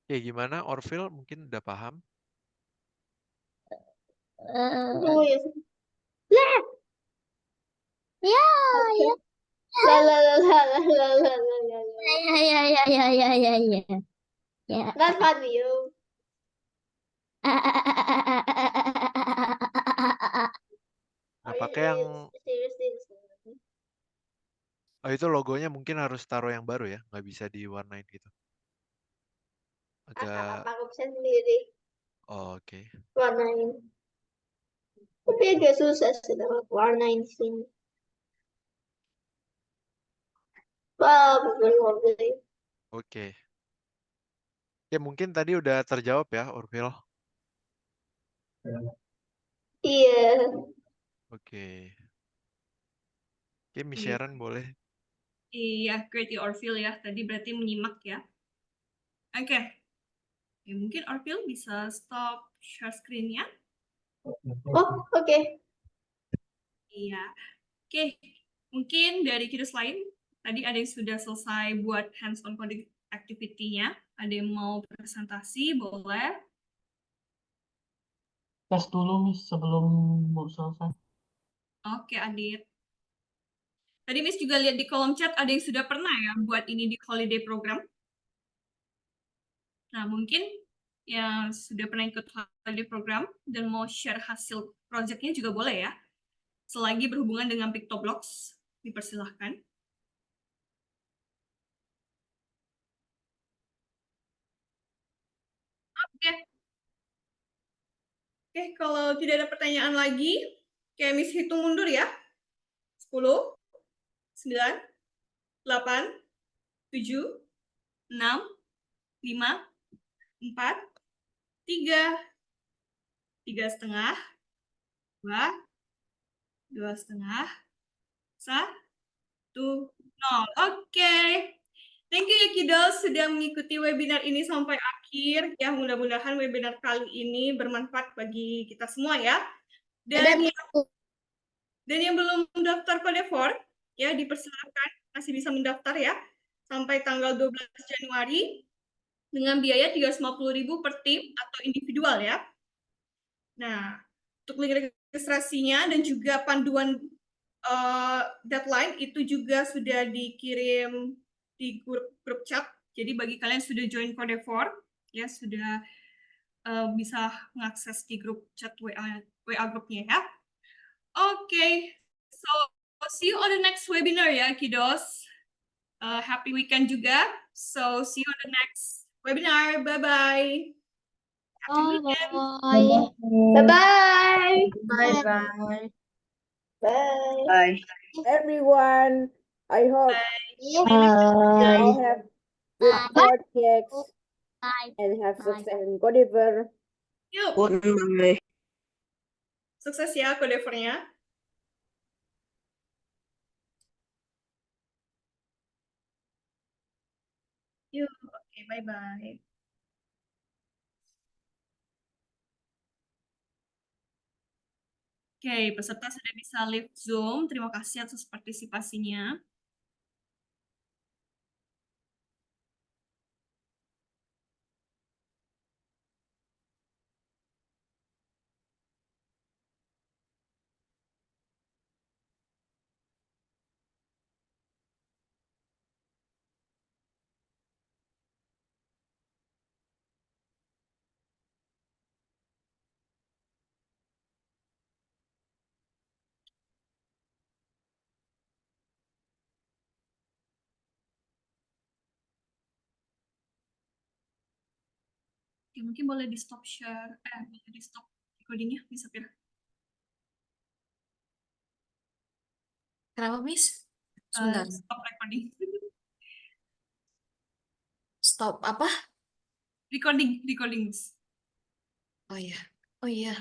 S8: Ya gimana Orville mungkin udah paham?
S7: Oh, ya. Lah.
S4: Ya, ya.
S7: La la la la la la la la la.
S4: Ya. Ya.
S7: Not funny, you.
S8: Nah,
S7: Are
S8: pakai yang
S7: you seriously?
S8: itu logonya mungkin harus taruh yang baru ya, nggak bisa diwarnain gitu. Agak
S7: Apa aku bisa sendiri
S8: oke.
S7: warnain. Tapi agak susah sih dapat warnain di sini. Wah, bener-bener.
S8: Oke. Ya mungkin tadi udah terjawab ya, Orville.
S7: Iya.
S8: Oke. Oke, Miss Sharon boleh.
S1: Iya, great ya Orville ya. Tadi berarti menyimak ya. Oke. Ya, mungkin Orville bisa stop share screen-nya.
S7: Oh, oke.
S1: Iya. Oke, mungkin dari kiddos lain, tadi ada yang sudah selesai buat hands-on coding activity-nya. Ada yang mau presentasi, boleh.
S9: Tes dulu, Miss, sebelum mau selesai.
S1: Oke, Adit. Tadi Miss juga lihat di kolom chat ada yang sudah pernah ya buat ini di holiday program. Nah, mungkin yang sudah pernah ikut holiday program dan mau share hasil projectnya juga boleh ya. Selagi berhubungan dengan PictoBlocks, dipersilahkan. Oke. Oke, kalau tidak ada pertanyaan lagi, kayak Miss hitung mundur ya. 10, 9, 8, 7, 6, 5, 4, 3, 3,5, 2, 2,5, 1, 0. Oke. Thank you ya kiddos sudah mengikuti webinar ini sampai akhir. Ya, mudah-mudahan webinar kali ini bermanfaat bagi kita semua ya. Dan yang belum mendaftar kode 4, ya dipersilakan masih bisa mendaftar ya sampai tanggal 12 Januari dengan biaya 350.000 per tim atau individual ya. Nah, untuk link registrasinya dan juga panduan deadline itu juga sudah dikirim di grup chat. Jadi bagi kalian yang sudah join kode 4 ya sudah bisa mengakses di grup chat WA grupnya ya. Oke, so see you on the next webinar ya kiddos. Happy weekend juga. So see you on the next webinar. Bye-bye. Happy weekend.
S7: Bye-bye.
S12: Bye-bye.
S7: Bye.
S12: Bye.
S2: Everyone, I hope you all have good projects and have success in whatever.
S1: Yuk,
S12: Bye.
S1: sukses ya codevernya. Yuk, oke, bye-bye. Oke, peserta sudah bisa live Zoom. Terima kasih atas partisipasinya. Oke, mungkin boleh di stop share, boleh di stop recordingnya, bisa Pira?
S11: Kenapa, Miss? Sebentar.
S1: Stop recording.
S11: Stop apa?
S1: Recording, Miss.
S11: Oh iya. Oh iya.